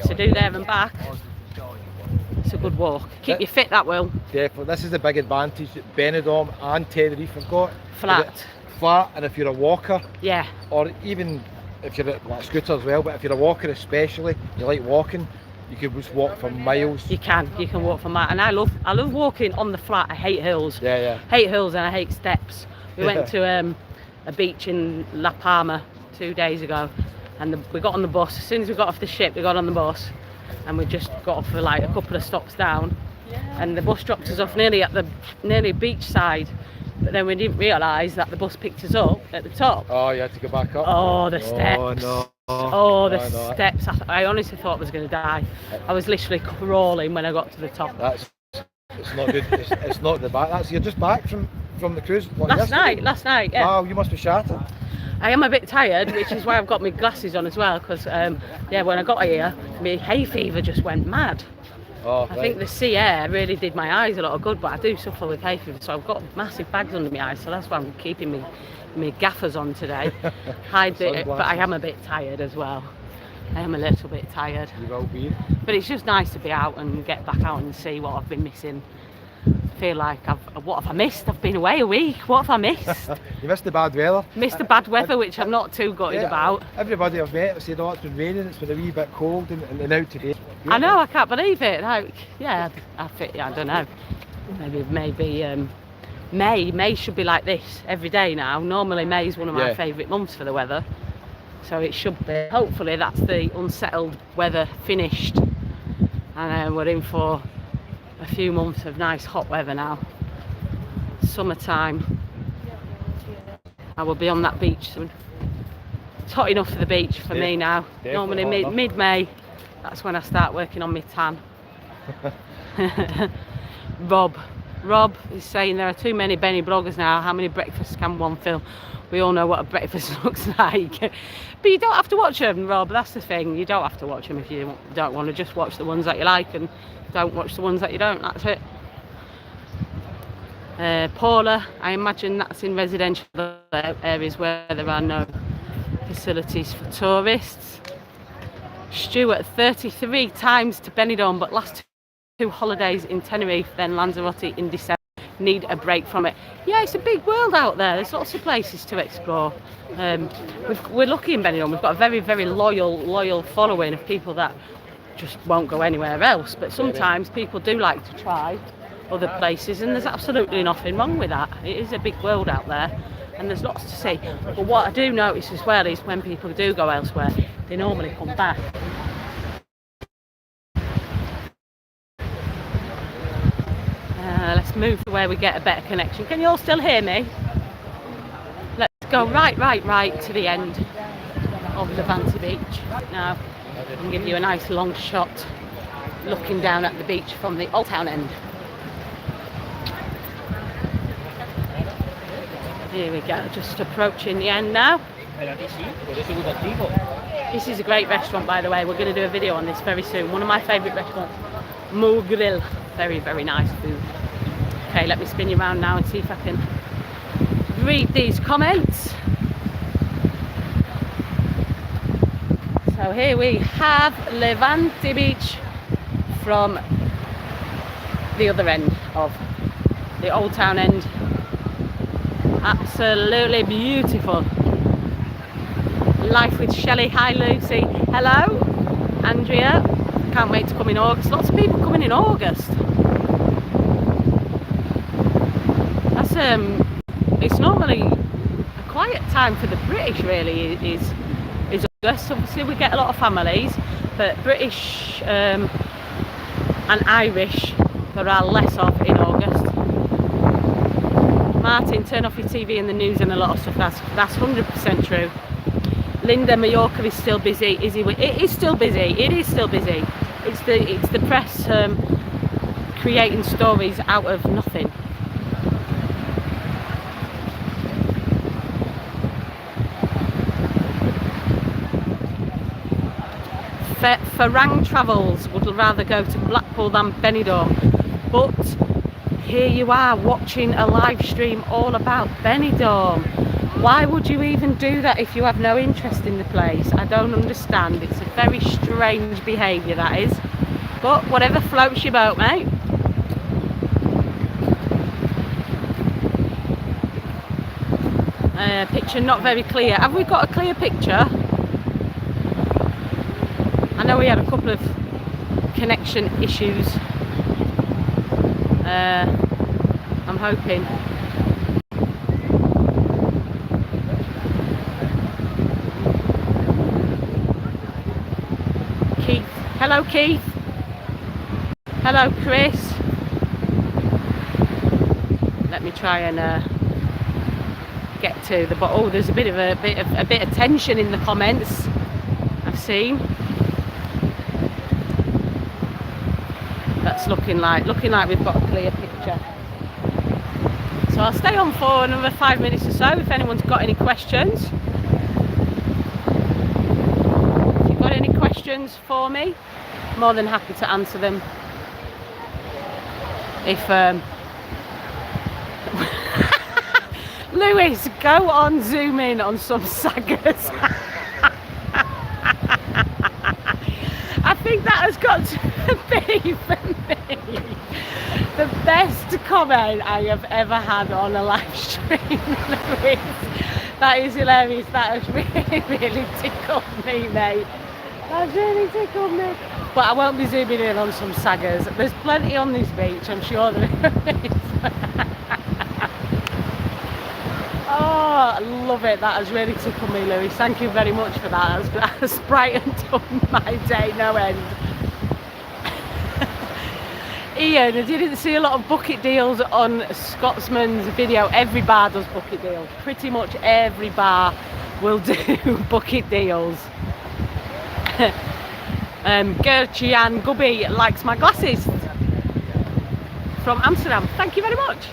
to do there and back. It's a good walk. Keep you fit, that will. Definitely. This is the big advantage that Benidorm and Tenerife have got. Flat. Flat, and if you're a walker, Yeah. or even if you're a scooter as well, but if you're a walker especially, you like walking, you can just walk for miles. You can walk for miles. And I love walking on the flat. I hate hills. Yeah. Hate hills and I hate steps. We went to a beach in La Palma 2 days ago, and we got on the bus. As soon as we got off the ship, we got on the bus, and we just got off for like a couple of stops down, and the bus dropped us off nearly beach side. But then we didn't realise that the bus picked us up at the top. Oh, you had to go back up. Oh, the steps. Oh no. Oh, the no. steps. I honestly thought I was going to die. I was literally crawling when I got to the top. It's not good. It's not the back. You're just back from the cruise. What, Last night, yeah. Wow, you must be shattered. I am a bit tired, which is why I've got my glasses on as well, because yeah, when I got here, my hay fever just went mad. Oh, I think the sea air really did my eyes a lot of good, but I do suffer with hay fever, so I've got massive bags under my eyes, so that's why I'm keeping me gaffers on today. Hide it, but I am a bit tired as well. I am a little bit tired. You will be. But it's just nice to be out and get back out and see what I've been missing. I feel like what have I missed? I've been away a week. What have I missed? You missed the bad weather. Missed the bad weather, which I'm not too gutted about. Everybody I've met said, oh, it's been raining, it's been a wee bit cold, and now today. I know, I can't believe it. Like, yeah, I don't know. Maybe May should be like this every day now. Normally May is one of my favourite months for the weather. So it should be. Hopefully that's the unsettled weather finished. And we're in for a few months of nice hot weather now. Summertime. I will be on that beach soon. It's hot enough for the beach for me now. Normally mid-May, that's when I start working on my tan. Rob is saying there are too many Benny bloggers now. How many breakfasts can one film? We all know what a breakfast looks like. But you don't have to watch them, Rob. That's the thing. You don't have to watch them if you don't want to. Just watch the ones that you like and don't watch the ones that you don't. That's it. Paula, I imagine that's in residential areas where there are no facilities for tourists. Stuart, 33 times to Benidorm, but last 2 holidays in Tenerife, then Lanzarote in December. Need a break from it. Yeah, it's a big world out there. There's lots of places to explore. We're lucky in Benidorm. We've got a very, very loyal following of people that just won't go anywhere else. But sometimes people do like to try other places, and there's absolutely nothing wrong with that. It is a big world out there, and there's lots to see. But what I do notice as well is when people do go elsewhere, they normally come back. Let's move to where we get a better connection. Can you all still hear me? Let's go right to the end of Levante Beach. Now, I can give you a nice long shot looking down at the beach from the Old Town end. Here we go, just approaching the end now. This is a great restaurant, by the way. We're going to do a video on this very soon. One of my favourite restaurants, Mo Grill. Very, very nice food. Okay, let me spin you around now and see if I can read these comments. So here we have Levante Beach from the other end of the Old Town end. Absolutely beautiful. Life with Shelley. Hi Lucy. Hello. Andrea. Can't wait to come in August. Lots of people coming in August. It's normally a quiet time for the British, really, is August. Obviously we get a lot of families, but British and Irish there are less of in August. Martin, turn off your TV and the news and a lot of stuff. That's 100% true. Linda, Mallorca is still busy. It is still busy. It is still busy. It's the press creating stories out of nothing. Farang Travels would rather go to Blackpool than Benidorm, but here you are watching a live stream all about Benidorm. Why would you even do that if you have no interest in the place? I don't understand. It's a very strange behaviour, that is. But whatever floats your boat, mate. Picture not very clear. Have we got a clear picture? I know we had a couple of connection issues. I'm hoping. Keith. Hello Keith. Hello Chris. Let me try and get to the bottom. Oh, there's a bit of tension in the comments I've seen. That's looking like we've got a clear picture. So I'll stay on for another 5 minutes or so if anyone's got any questions. If you've got any questions for me, more than happy to answer them. If Lewis, go on, zoom in on some saggers. I think that has got to be, for me, the best comment I have ever had on a live stream, Lewis. That is hilarious. That has really tickled me, mate. That's really tickled me. But I won't be zooming in on some saggers. There's plenty on this beach, I'm sure there is. Oh, I love it. That has really tickled me, Louis. Thank you very much for that. That has brightened up my day, no end. Ian, I didn't see a lot of bucket deals on Scotsman's video. Every bar does bucket deals. Pretty much every bar will do bucket deals. Gertjan Gubby likes my glasses from Amsterdam. Thank you very much.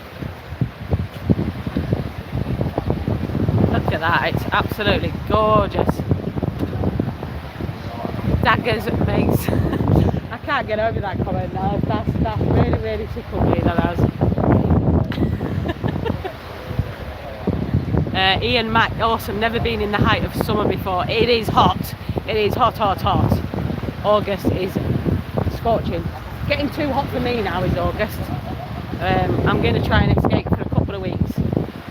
Look at that, it's absolutely gorgeous. Daggers mates. I can't get over that comment now. That's really tickled me, that has. Ian Mack, awesome, never been in the height of summer before. It is hot. It is hot. August is scorching. Getting too hot for me now is August. I'm going to try and escape for a couple of weeks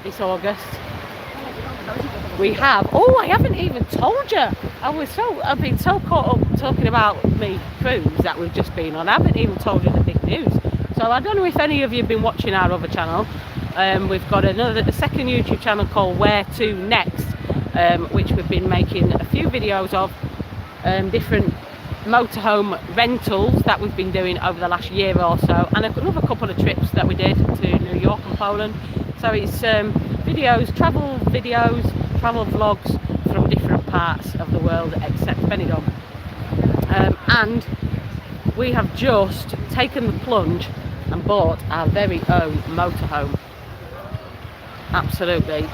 this August. We have, oh, I haven't even told you. I've been so caught up talking about me cruise that we've just been on. I haven't even told you the big news. So I don't know if any of you have been watching our other channel. We've got a second YouTube channel called Where To Next, which we've been making a few videos of different motorhome rentals that we've been doing over the last year or so, and another couple of trips that we did to New York and Poland. So it's travel vlogs from different parts of the world except Benidorm. And we have just taken the plunge and bought our very own motorhome. Absolutely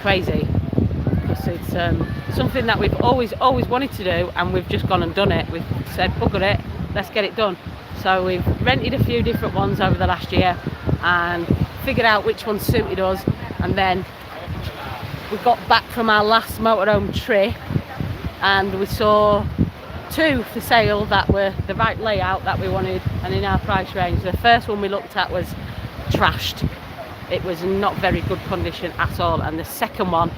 crazy, because it's something that we've always wanted to do, and we've just gone and done it. We've said, bugger it, let's get it done. So we've rented a few different ones over the last year and figured out which ones suited us, and then we got back from our last motorhome trip and we saw two for sale that were the right layout that we wanted and in our price range. The first one we looked at was trashed. It was not very good condition at all, and the second one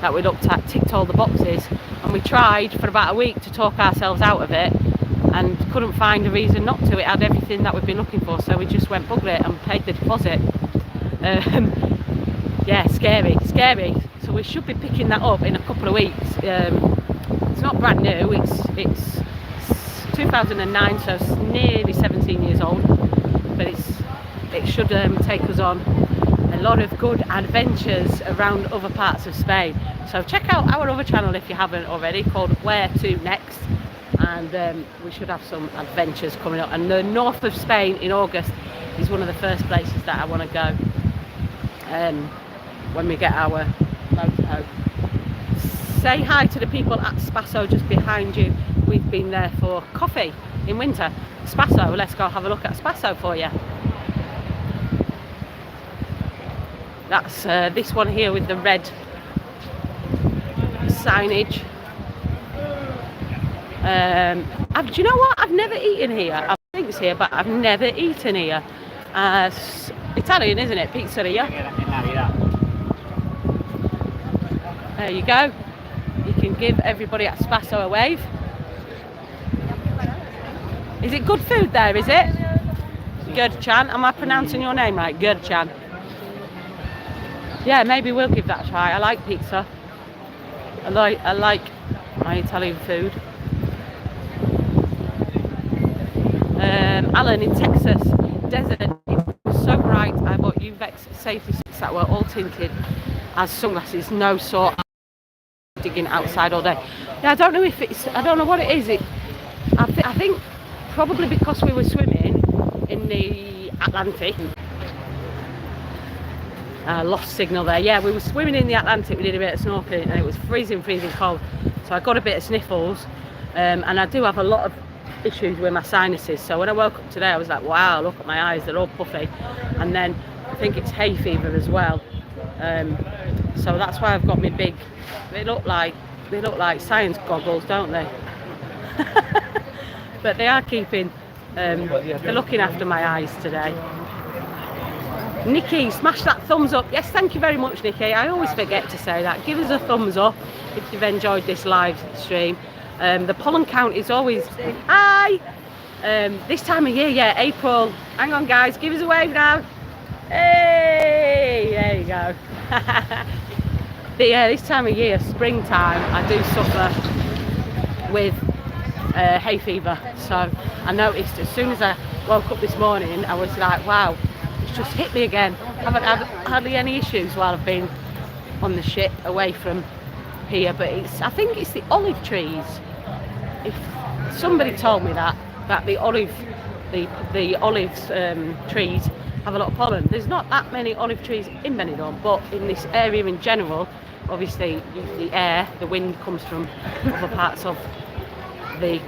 that we looked at ticked all the boxes, and we tried for about a week to talk ourselves out of it and couldn't find a reason not to. It had everything that we've been looking for, so we just went bugger it and paid the deposit. Yeah, scary. So we should be picking that up in a couple of weeks. It's not brand new, it's 2009, so it's nearly 17 years old, but it should take us on a lot of good adventures around other parts of Spain. So check out our other channel if you haven't already, called Where To Next, and we should have some adventures coming up. And the north of Spain in August is one of the first places that I want to go when we get our motorhome. Say hi to the people at Spasso just behind you. We've been there for coffee in winter. Spasso, let's go have a look at Spasso for you. That's this one here with the red signage. Do you know what? I've never eaten here. I think it's here, but I've never eaten here. Italian, isn't it? Pizzeria. There you go. You can give everybody at Spasso a wave. Is it good food there, is it? Gertjan, am I pronouncing your name right? Gertjan. Yeah, maybe we'll give that a try. I like pizza. I like my Italian food. Alan in Texas, desert. It was so bright. I bought UVEX safety suits that were all tinted as sunglasses. No sort of digging outside all day. Yeah, I don't know what it is. I think probably because we were swimming in the Atlantic. Lost signal there. Yeah, we were swimming in the Atlantic. We did a bit of snorkeling and it was freezing cold. So I got a bit of sniffles, and I do have a lot of issues with my sinuses. So when I woke up today, I was like, wow, look at my eyes, they're all puffy. And then I think it's hay fever as well. So that's why I've got my big, they look like science goggles, don't they? But they are keeping, they're looking after my eyes today. Nikki, smash that thumbs up. Yes, thank you very much, Nikki. I always forget to say that. Give us a thumbs up if you've enjoyed this live stream. The pollen count is always high. This time of year, yeah, April. Hang on, guys, give us a wave now. Hey, there you go. But yeah, this time of year, springtime, I do suffer with hay fever. So I noticed as soon as I woke up this morning, I was like, wow, it's just hit me again. I haven't had hardly any issues while I've been on the ship away from here, but I think it's the olive trees. If somebody told me that the olives trees have a lot of pollen. There's not that many olive trees in Benidorm, but in this area in general, obviously the wind comes from other parts of the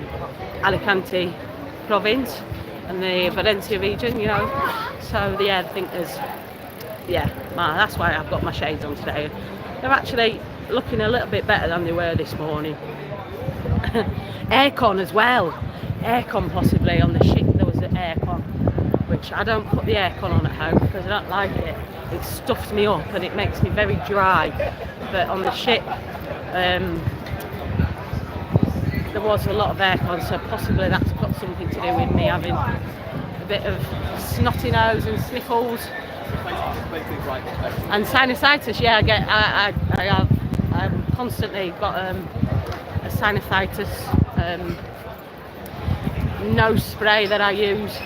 Alicante province and the Valencia region, you know. So yeah, I think there's, yeah, that's why I've got my shades on today. They're actually looking a little bit better than they were this morning. Aircon as well. Aircon possibly on the ship. There was an aircon, which I don't put the aircon on at home because I don't like it. It stuffs me up and it makes me very dry. But on the ship, there was a lot of aircon, so possibly that's got something to do with me having a bit of snotty nose and sniffles and sinusitis. Yeah, I've constantly got a sinusitis nose spray that I use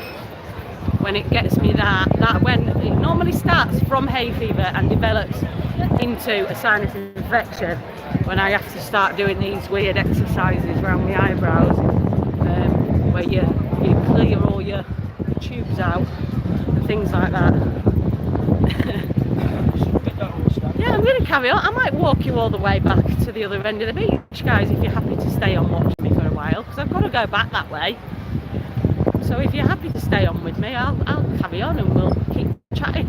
when it gets me that when it normally starts from hay fever and develops into a sinus infection when I have to start doing these weird exercises around my eyebrows, where you clear all your tubes out and things like that. Yeah, I'm going to carry on. I might walk you all the way back to the other end of the beach, guys, if you're happy to stay on watching me for a while, because I've got to go back that way. So if you're happy to stay on with me, I'll carry on and we'll keep chatting.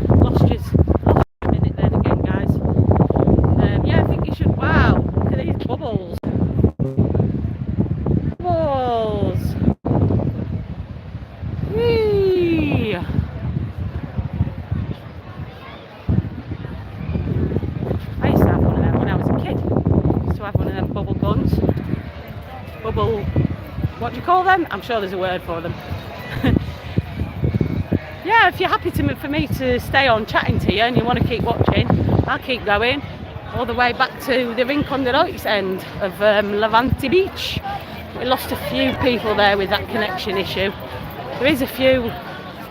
Lost you a minute then again, guys. Yeah, I think you should. Wow, look at these bubbles. Bubbles. Whee! I used to have one of them when I was a kid. I used to have one of them bubble guns. Bubble, what do you call them? I'm sure there's a word for them. Yeah, if you're happy for me to stay on chatting to you and you want to keep watching, I'll keep going all the way back to the Rincon de Loix end of Levante Beach. We lost a few people there with that connection issue. There is a few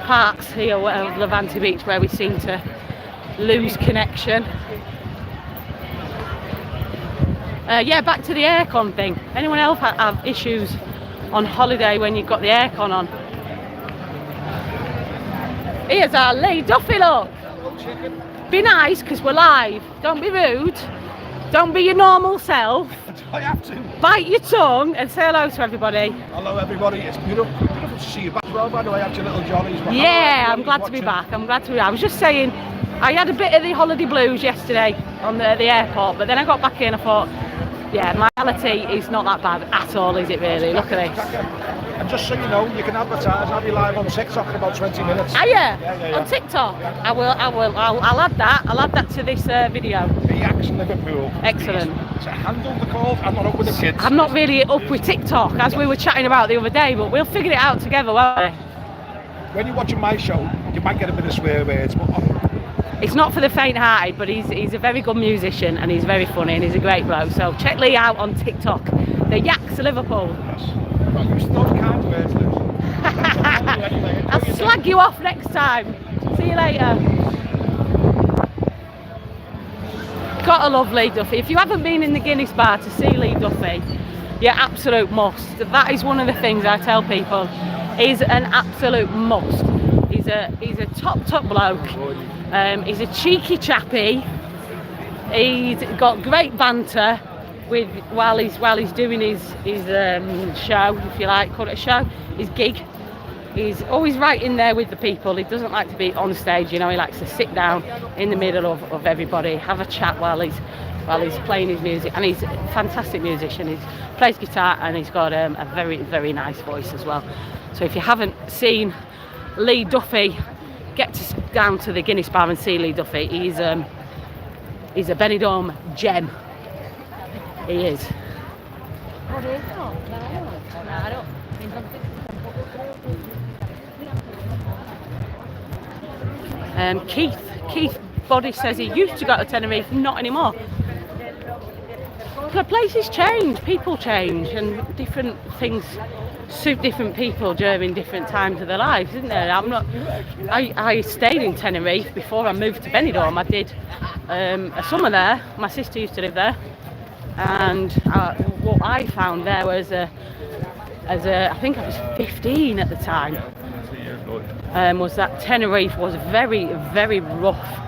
parts here of Levante Beach where we seem to lose connection. Yeah, back to the aircon thing. Anyone else have issues on holiday when you've got the aircon on? Here's our Lady Duffy, look. Be nice, because we're live. Don't be rude. Don't be your normal self. I have to. Bite your tongue and say hello to everybody. Hello everybody, it's beautiful to see you back as well, by the way. I had your little Johnny's. Yeah, I'm glad to be back. I'm glad to be back. I was just saying, I had a bit of the holiday blues yesterday on the airport, but then I got back here and I thought, yeah, my reality is not that bad at all, is it really? Look at this. And just so you know, you can advertise. I'll be live on TikTok in about 20 minutes. Are you? Yeah. On TikTok? I'll add that. I'll add that to this video. BX Liverpool. Excellent. So handle the call. I'm not up with the kids. I'm not really up with TikTok, as we were chatting about the other day, but we'll figure it out together, won't we? When you're watching my show, you might get a bit of swear words, but it's not for the faint-hearted, but he's a very good musician and he's very funny and he's a great bloke. So check Lee out on TikTok. The Yaks Liverpool. yes. Well, you still can't words, Liz. I'll slag you off next time. See you later. Gotta love Lee Duffy. If you haven't been in the Guinness bar to see Lee Duffy, you're absolute must. That is one of the things I tell people. Is an absolute must. He's a top bloke. He's a cheeky chappy. He's got great banter. while he's doing his show, if you like, call it a show, his gig. He's always right in there with the people. He doesn't like to be on stage, you know. He likes to sit down in the middle of everybody, have a chat while he's playing his music. And he's a fantastic musician. He plays guitar and he's got a very, very nice voice as well. So if you haven't seen Lee Duffy, get down to the Guinness Bar and see Lee Duffy. He's a Benidorm gem. He is. Keith Body says he used to go to Tenerife, not anymore. The places change, people change, and different things suit different people during different times of their lives, isn't there? I stayed in Tenerife before I moved to Benidorm. I did a summer there. My sister used to live there, and what I found there was I think I was 15 at the time, was that Tenerife was very, very rough.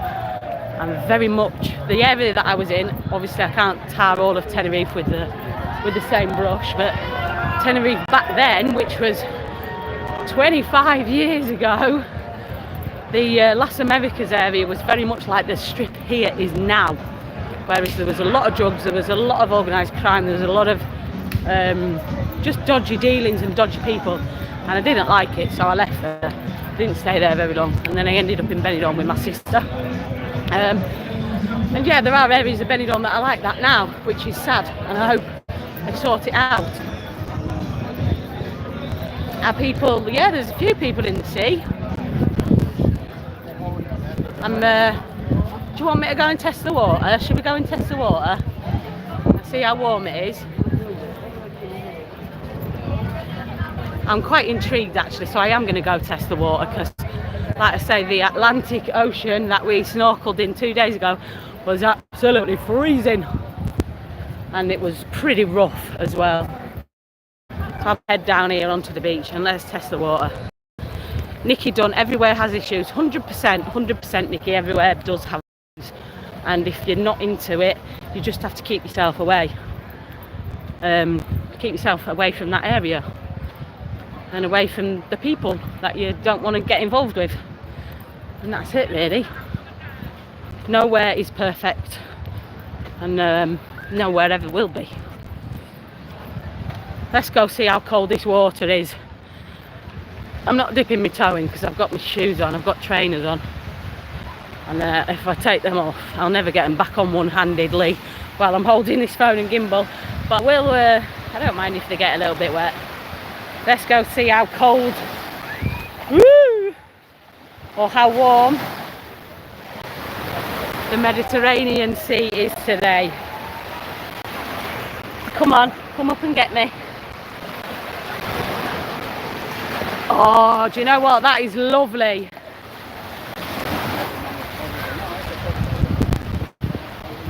And very much the area that I was in, obviously I can't tar all of Tenerife with the same brush, but Tenerife back then, which was 25 years ago, the Las Americas area was very much like the strip here is now. Whereas there was a lot of drugs, there was a lot of organised crime, there was a lot of just dodgy dealings and dodgy people, and I didn't like it, so I left there. Didn't stay there very long, and then I ended up in Benidorm with my sister. And yeah, there are areas of Benidorm that are like that now, which is sad, and I hope they sort it out. Are people? Yeah, there's a few people in the sea. Do you want me to go and test the water? Should we go and test the water? See how warm it is. I'm quite intrigued actually, so I am going to go test the water because, like I say, the Atlantic Ocean that we snorkeled in 2 days ago was absolutely freezing, and it was pretty rough as well. So I'll head down here onto the beach and let's test the water. Nikki Dunn, everywhere has issues. 100% Nikki, everywhere does have issues, and if you're not into it, you just have to keep yourself away. Keep yourself away from that area and away from the people that you don't want to get involved with. And that's it really. Nowhere is perfect, and nowhere ever will be. Let's go see how cold this water is. I'm not dipping my toe in because I've got my shoes on, I've got trainers on, and if I take them off I'll never get them back on one-handedly while I'm holding this phone and gimbal, but I don't mind if they get a little bit wet. Let's go see how cold, woo, or how warm the Mediterranean Sea is today. Come on, come up and get me. Oh, do you know what? That is lovely.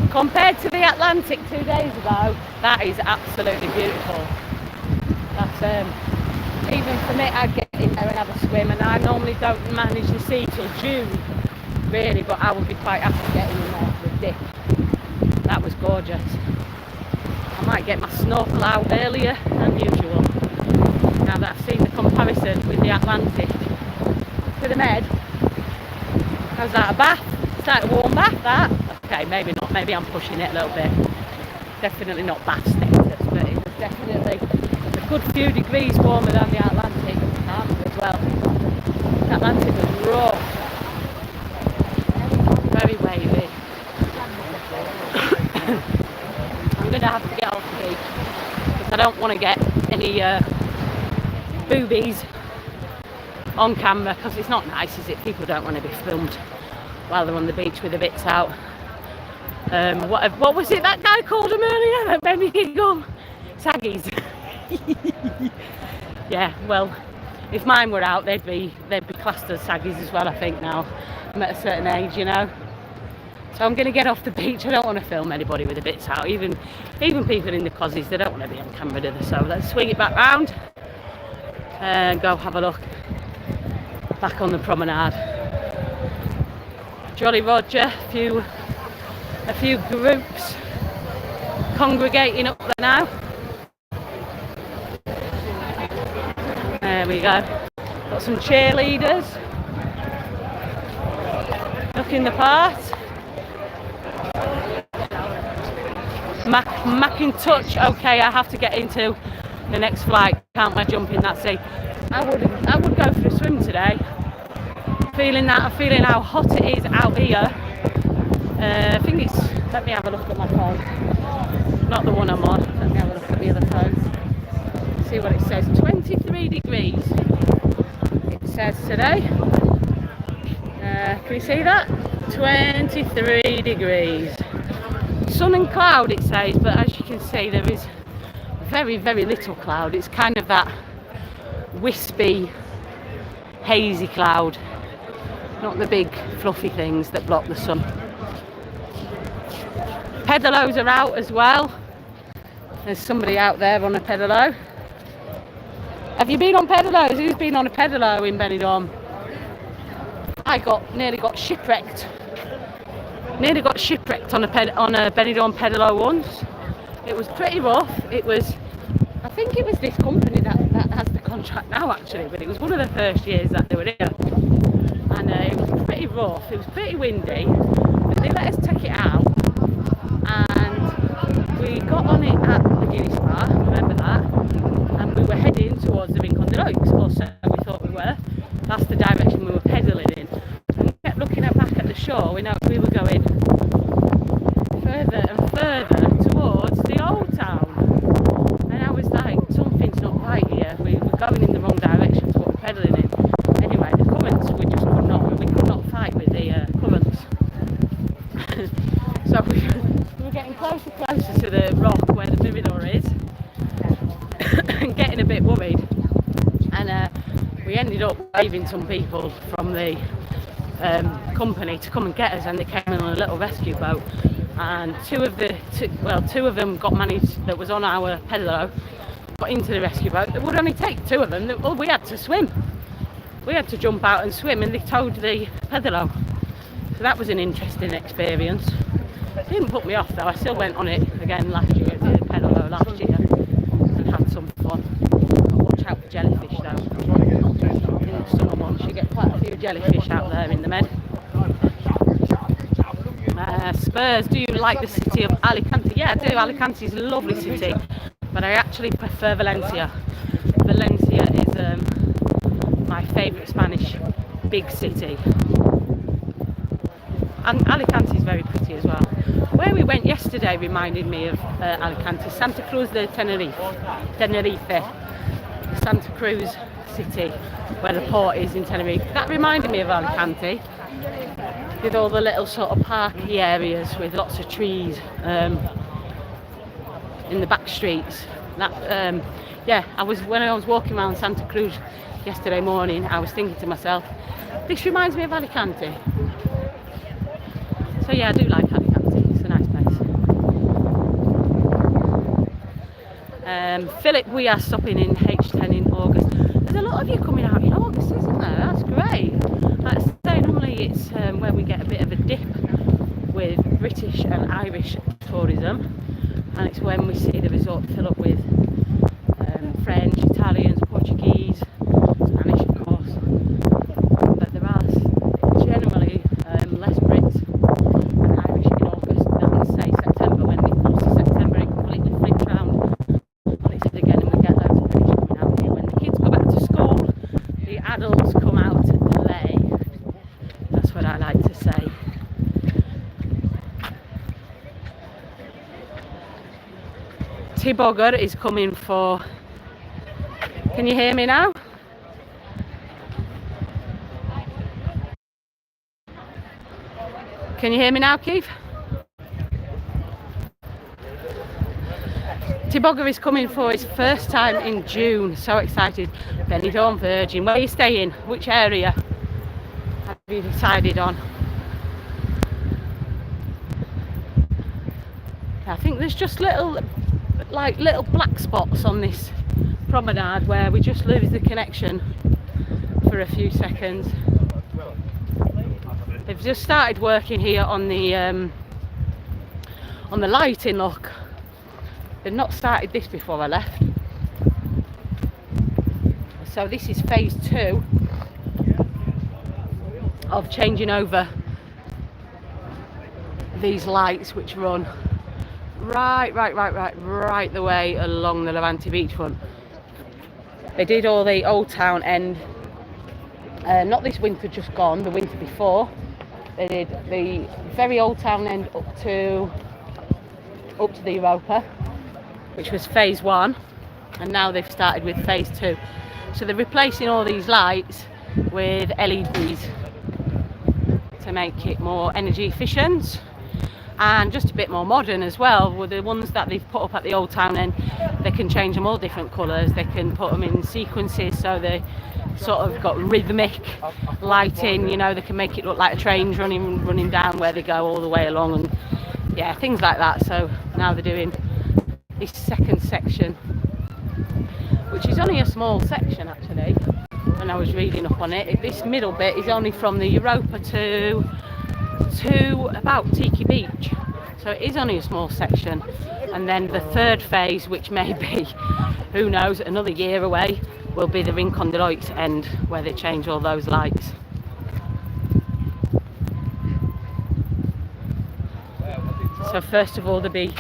Compared to the Atlantic 2 days ago, that is absolutely beautiful. That's even for me, I'd get in there and have a swim, and I normally don't manage the sea till June, really, but I would be quite happy getting in there for a dip. That was gorgeous. I might get my snorkel out earlier than usual, now that I've seen the comparison with the Atlantic. To the Med, how's that, a bath? Is that a warm bath, that? Okay, maybe not, maybe I'm pushing it a little bit. Definitely not bath status, but it was definitely a good few degrees warmer than the Atlantic as well. The Atlantic was raw, very wavy. I'm going to have to get off the beach because I don't want to get any boobies on camera, because it's not nice, is it? People don't want to be filmed while they're on the beach with the bits out. What was it that guy called them earlier that made me giggle? Saggies. Yeah, well, if mine were out, they'd be classed as saggies as well, I think now. I'm at a certain age, you know. So I'm going to get off the beach. I don't want to film anybody with the bits out. Even people in the cozies, they don't want to be on camera, do they? So let's swing it back round and go have a look back on the promenade. Jolly Roger, a few groups congregating up there now. There we go. Got some cheerleaders. Looking the part. Macintosh. Okay, I have to get into the next flight. Can't I jump in that sea? I would go for a swim today. I'm feeling how hot it is out here. I think it's. Let me have a look at my phone. Not the one I'm on. Let me have a look at the other phone. See what it says. 23 degrees. It says today. Can you see that? 23 degrees. Sun and cloud it says, but as you can see there is very, very little cloud. It's kind of that wispy, hazy cloud, not the big fluffy things that block the sun. Pedalos are out as well. There's somebody out there on a pedalo. Have you been on pedalos? Who's been on a pedalo in Benidorm? I nearly got shipwrecked. Nearly got shipwrecked on a Benidorm pedalo once. It was pretty rough. I think it was this company that has the contract now actually, but it was one of the first years that they were here. And it was pretty rough. It was pretty windy, but they let us take it out. And we got on it at the Guinness Bar, remember that? And we were heading towards the Rincon de Loix, or so we thought we were. That's the direction we were pedalling in. And we kept looking back at the shore. We were going further and further towards the old town. And I was like, something's not right here. We were going in the wrong direction to what we're pedalling in. Anyway, the currents, we could not fight with the currents. So we were getting closer to the rock where the Benidorm is. And getting a bit worried. And we ended up waving some people from the company to come and get us, and they came in on a little rescue boat, and two of them got managed, that was on our pedalo, got into the rescue boat. It would only take two of them. Well, we had to swim. We had to jump out and swim, and they towed the pedalo. So that was an interesting experience. It didn't put me off though. I still went on it again last year, the pedalo last year, and had some fun. Watch out for jellyfish though. In the summer months you get quite a few jellyfish out there in the Med. Spurs, do you like the city of Alicante? Yeah, I do. Alicante is a lovely city, but I actually prefer Valencia. Valencia is my favourite Spanish big city. And Alicante is very pretty as well. Where we went yesterday reminded me of Alicante. Santa Cruz de Tenerife. Santa Cruz city, where the port is in Tenerife. That reminded me of Alicante, with all the little sort of parky areas with lots of trees in the back streets. That when I was walking around Santa Cruz yesterday morning, I was thinking to myself, this reminds me of Alicante. So yeah, I do like Alicante. It's a nice place. Philip, we are stopping in H10 in August. There's a lot of you coming out in August, isn't there? That's great. Like I say, normally it's where we get a bit of a dip with British and Irish tourism, and it's when we see the resort fill up with French, Italians, Portuguese, Spanish of course, but there are generally less Brits and Irish in August than say September, when September it completely flips round on its head again and we get loads of British coming out here. When the kids go back to school, the adults come out late. That's what I like to say. Tibogger is coming for... Can you hear me now? Can you hear me now, Keith? Tibogger is coming for his first time in June. So excited. Benidorm Virgin. Where are you staying? Which area have you decided on? I think there's just little black spots on this promenade where we just lose the connection for a few seconds. They've just started working here on the lighting, look. They've not started this before I left. So this is phase 2 of changing over these lights, which run right the way along the Levante beachfront. They did all the Old Town end, not this winter just gone, the winter before. They did the very Old Town end up to the Europa, which was phase 1, and now they've started with phase 2. So they're replacing all these lights with LEDs to make it more energy efficient and just a bit more modern as well. With the ones that they've put up at the Old Town end, they can change them all different colours. They can put them in sequences, so they sort of got rhythmic lighting, you know, they can make it look like a train's running down where they go all the way along, and yeah, things like that. So now they're doing this second section, which is only a small section actually. When I was reading up on it, this middle bit is only from the Europa to about Tiki Beach, so it is only a small section. And then the third phase, which may be, who knows, another year away, will be the Rincon de Loix end, where they change all those lights. So first of all they'll be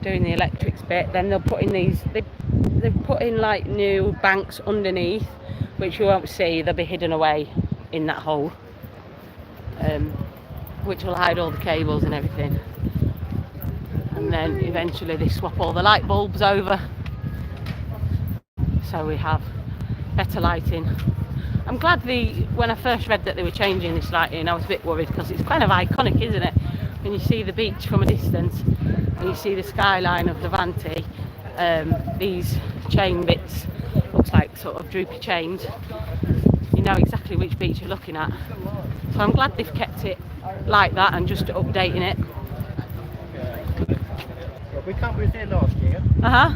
doing the electrics bit, then they'll put in these, they've put in like new banks underneath, which you won't see, they'll be hidden away in that hole, which will hide all the cables and everything. And then eventually they swap all the light bulbs over, so we have better lighting. I'm glad when I first read that they were changing this lighting, I was a bit worried because it's kind of iconic, isn't it? When you see the beach from a distance and you see the skyline of Levante, these chain bits, looks like sort of droopy chains, you know exactly which beach you're looking at. So I'm glad they've kept it like that and just updating it. We was there last year. Yeah.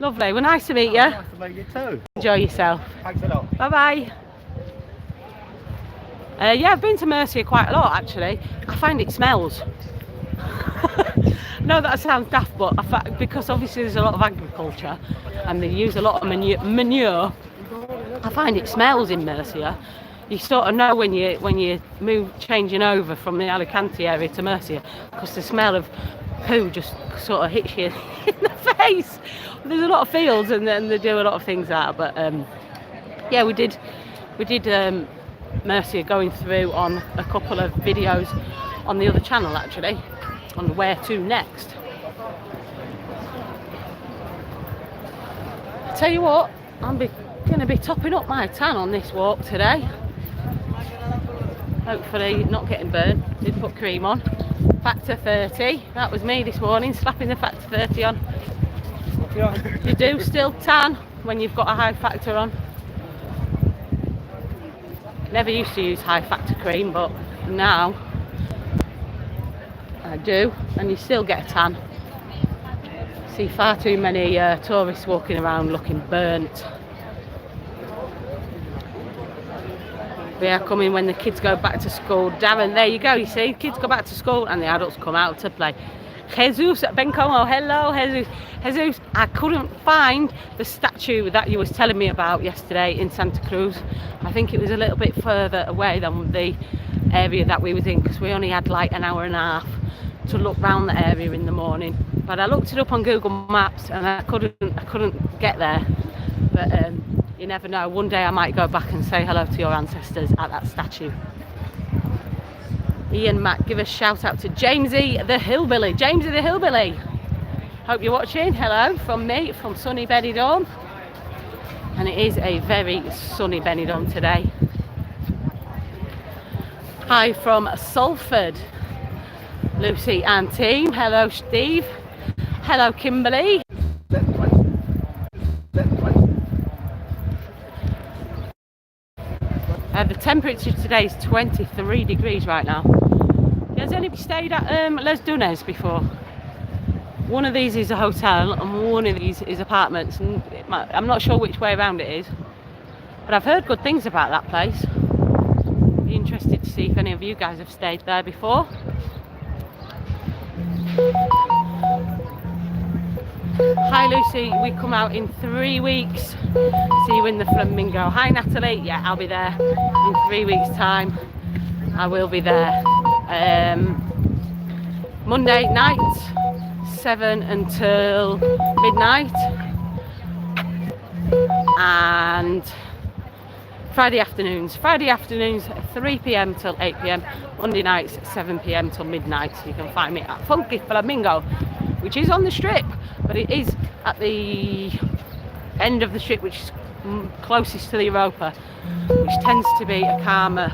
Lovely. Well, nice to meet you. Nice to meet you too. Enjoy yourself. Thanks a lot. Bye bye. Yeah, I've been to Murcia quite a lot actually. I find it smells. No, that sounds daft, but because obviously there's a lot of agriculture and they use a lot of manure, I find it smells in Murcia. You sort of know when you changing over from the Alicante area to Murcia, because the smell of poo just sort of hits you in the face. There's a lot of fields and then they do a lot of things there, but yeah, we did Murcia going through on a couple of videos on the other channel actually, on where to next. I tell you what, I'm going to be topping up my tan on this walk today. Hopefully not getting burnt. Did put cream on. Factor 30. That was me this morning, slapping the factor 30 on. You do still tan when you've got a high factor on. Never used to use high factor cream, but now I do, and you still get a tan. See far too many tourists walking around looking burnt. We are coming when the kids go back to school. Darren, there you go, you see, kids go back to school and the adults come out to play. Jesus, Ben Como, hello, Jesus. Jesus, I couldn't find the statue that you was telling me about yesterday in Santa Cruz. I think it was a little bit further away than the area that we was in, because we only had like an hour and a half to look round the area in the morning. But I looked it up on Google Maps and I couldn't get there. But you never know, one day I might go back and say hello to your ancestors at that statue. Ian, Matt, give a shout out to Jamesy the Hillbilly. Jamesy the Hillbilly, hope you're watching. Hello from me, from sunny Benidorm. And it is a very sunny Benidorm today. Hi from Salford, Lucy and team. Hello Steve. Hello Kimberly. The temperature today is 23 degrees right now. Has anybody stayed at Les Dunes before? One of these is a hotel and one of these is apartments, and I'm not sure which way around it is, but I've heard good things about that place. Be interested to see if any of you guys have stayed there before. Hi Lucy, we come out in 3 weeks. See you in the Flamingo. Hi Natalie, yeah, I'll be there in 3 weeks time. I will be there. Monday night, 7 until midnight, and Friday afternoons 3 p.m. till 8 p.m. Monday nights 7 p.m. till midnight. You can find me at Funky Flamingo, which is on the strip, but it is at the end of the strip, which is closest to the Europa, which tends to be a calmer,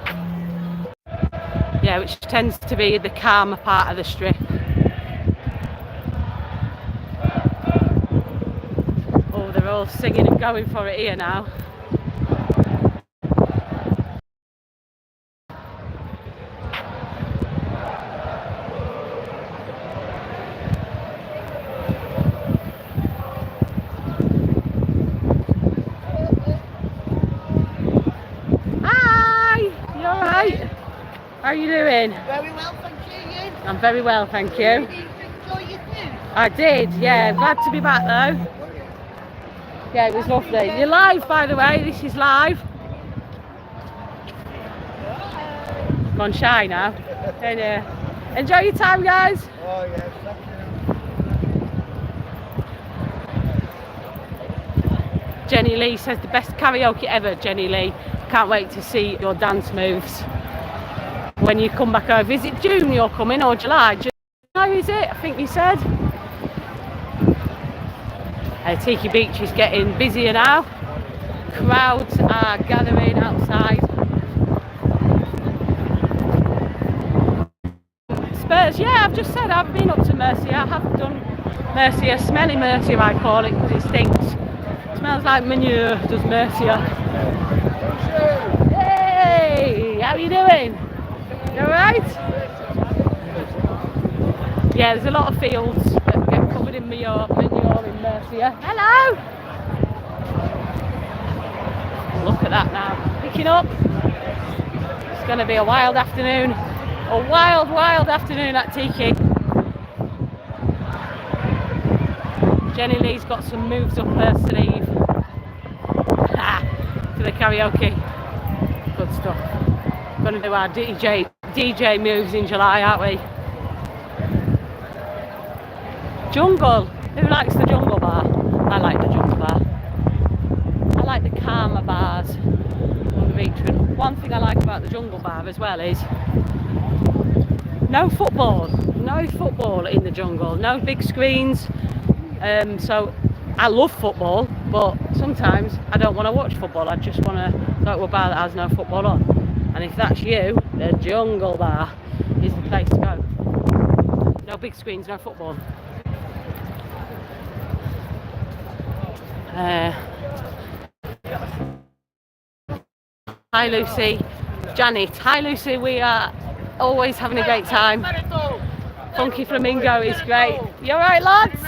which tends to be the calmer part of the strip. Oh, they're all singing and going for it here now. How are you doing? Very well, thank you. You? I'm very well, thank you. Did you enjoy your food? I did, yeah. Glad to be back though. Yeah, it was lovely. You're live, by the way. This is live. Gone shy now. Enjoy your time, guys. Oh, yes, thank you. Jenny Lee says the best karaoke ever. Jenny Lee, can't wait to see your dance moves when you come back over. Is it June you're coming or July? July is it? I think you said. Tiki Beach is getting busier now. Crowds are gathering outside. Spurs, yeah, I've just said I've been up to Mercia. I have done Mercia, smelly Mercia I call it, because it stinks. It smells like manure, does Mercia. Hey, how are you doing? You alright? Yeah, there's a lot of fields that get covered in manure in Mercia. Hello! Look at that now. Picking up. It's going to be a wild afternoon. A wild, wild afternoon at Tiki. Jenny Lee's got some moves up her sleeve. For the karaoke. Good stuff. Going to do our DJ moves in July, aren't we? Jungle. Who likes the jungle bar? I like the jungle bar. I like the calmer bars on the beach. And one thing I like about the jungle bar as well is no football. No football in the jungle. No big screens. So I love football, but sometimes I don't want to watch football. I just want to go to a bar that has no football on. And if that's you, the jungle bar is the place to go. No big screens, no football. Hi Lucy, Janet. Hi Lucy, we are always having a great time. Funky Flamingo is great. You alright lads?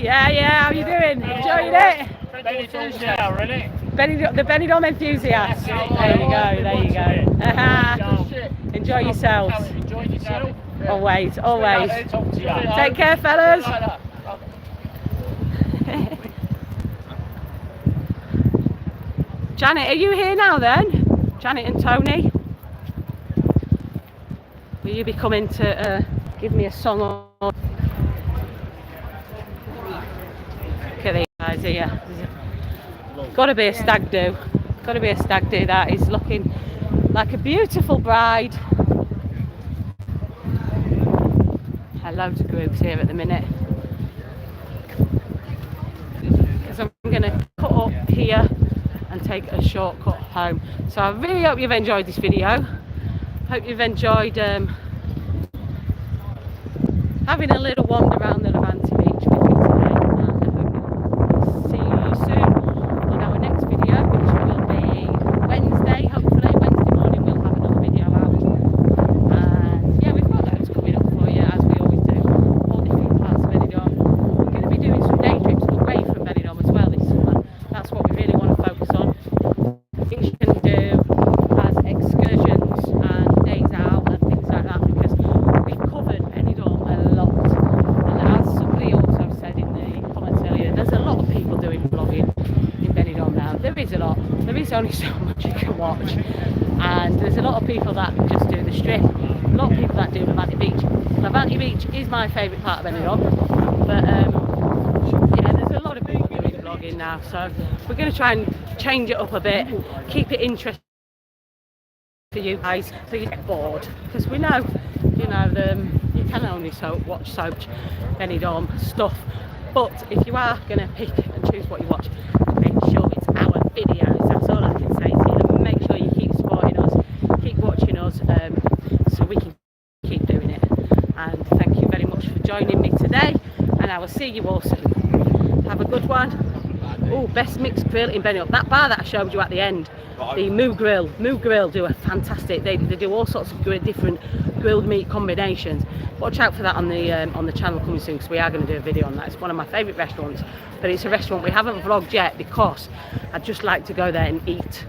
Yeah, how are you doing? Enjoying it? The Benidorm Enthusiast. There you go. Enjoy yourselves. Always. Take care fellas. Janet, are you here now then? Janet and Tony? Will you be coming to give me a song? Look at these guys here. Gotta be a stag do. That is looking like a beautiful bride. Loads of groups here at the minute. Because I'm going to cut up here and take a shortcut home. So I really hope you've enjoyed this video. Hope you've enjoyed having a little wander around the Levante Beach with me today. And I hope you'll see you soon on our next video, which will be Wednesday. Hopefully Wednesday morning we'll have another video out. And yeah, we've got loads coming up for you, as we always do. All different parts of Benidorm. We're going to be doing some day trips away from Benidorm as well this summer. That's what we really want to focus on. Things you can do as excursions and days out and things like that, because we've covered Benidorm a lot, and as and there's a lot of people that just do the strip, a lot of people that do Levante Beach. Levante Beach is my favourite part of Benidorm, but yeah, there's a lot of people doing vlogging now, so we're going to try and change it up a bit, keep it interesting for you guys so you get bored, because we know, you know, you can only watch so much Benidorm stuff, but if you are going to pick and choose what you watch, make sure it's our videos. That's all I can say to you. And make sure you keep supporting us, keep watching us, so we can keep doing it. And thank you very much for joining me today, and I will see you all soon. Have a good one. Oh, best mixed grill in Benidorm. That bar that I showed you at the end, the Moo Grill do a fantastic. They do all sorts of different grilled meat combinations. Watch out for that on the channel coming soon, because we are going to do a video on that. It's one of my favourite restaurants, but it's a restaurant we haven't vlogged yet because I'd just like to go there and eat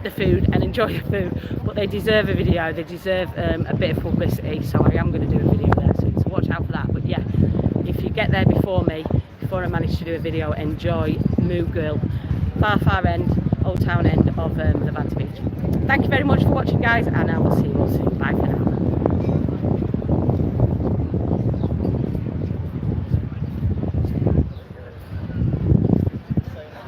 the food and enjoy the food. But they deserve a video. They deserve a bit of publicity, so I am going to do a video there soon. So watch out for that. But yeah, if you get there before I manage to do a video, enjoy Moo Grill, far end, Old Town end of Levante Beach. Thank you very much for watching, guys, and I will see you all soon. Bye for now.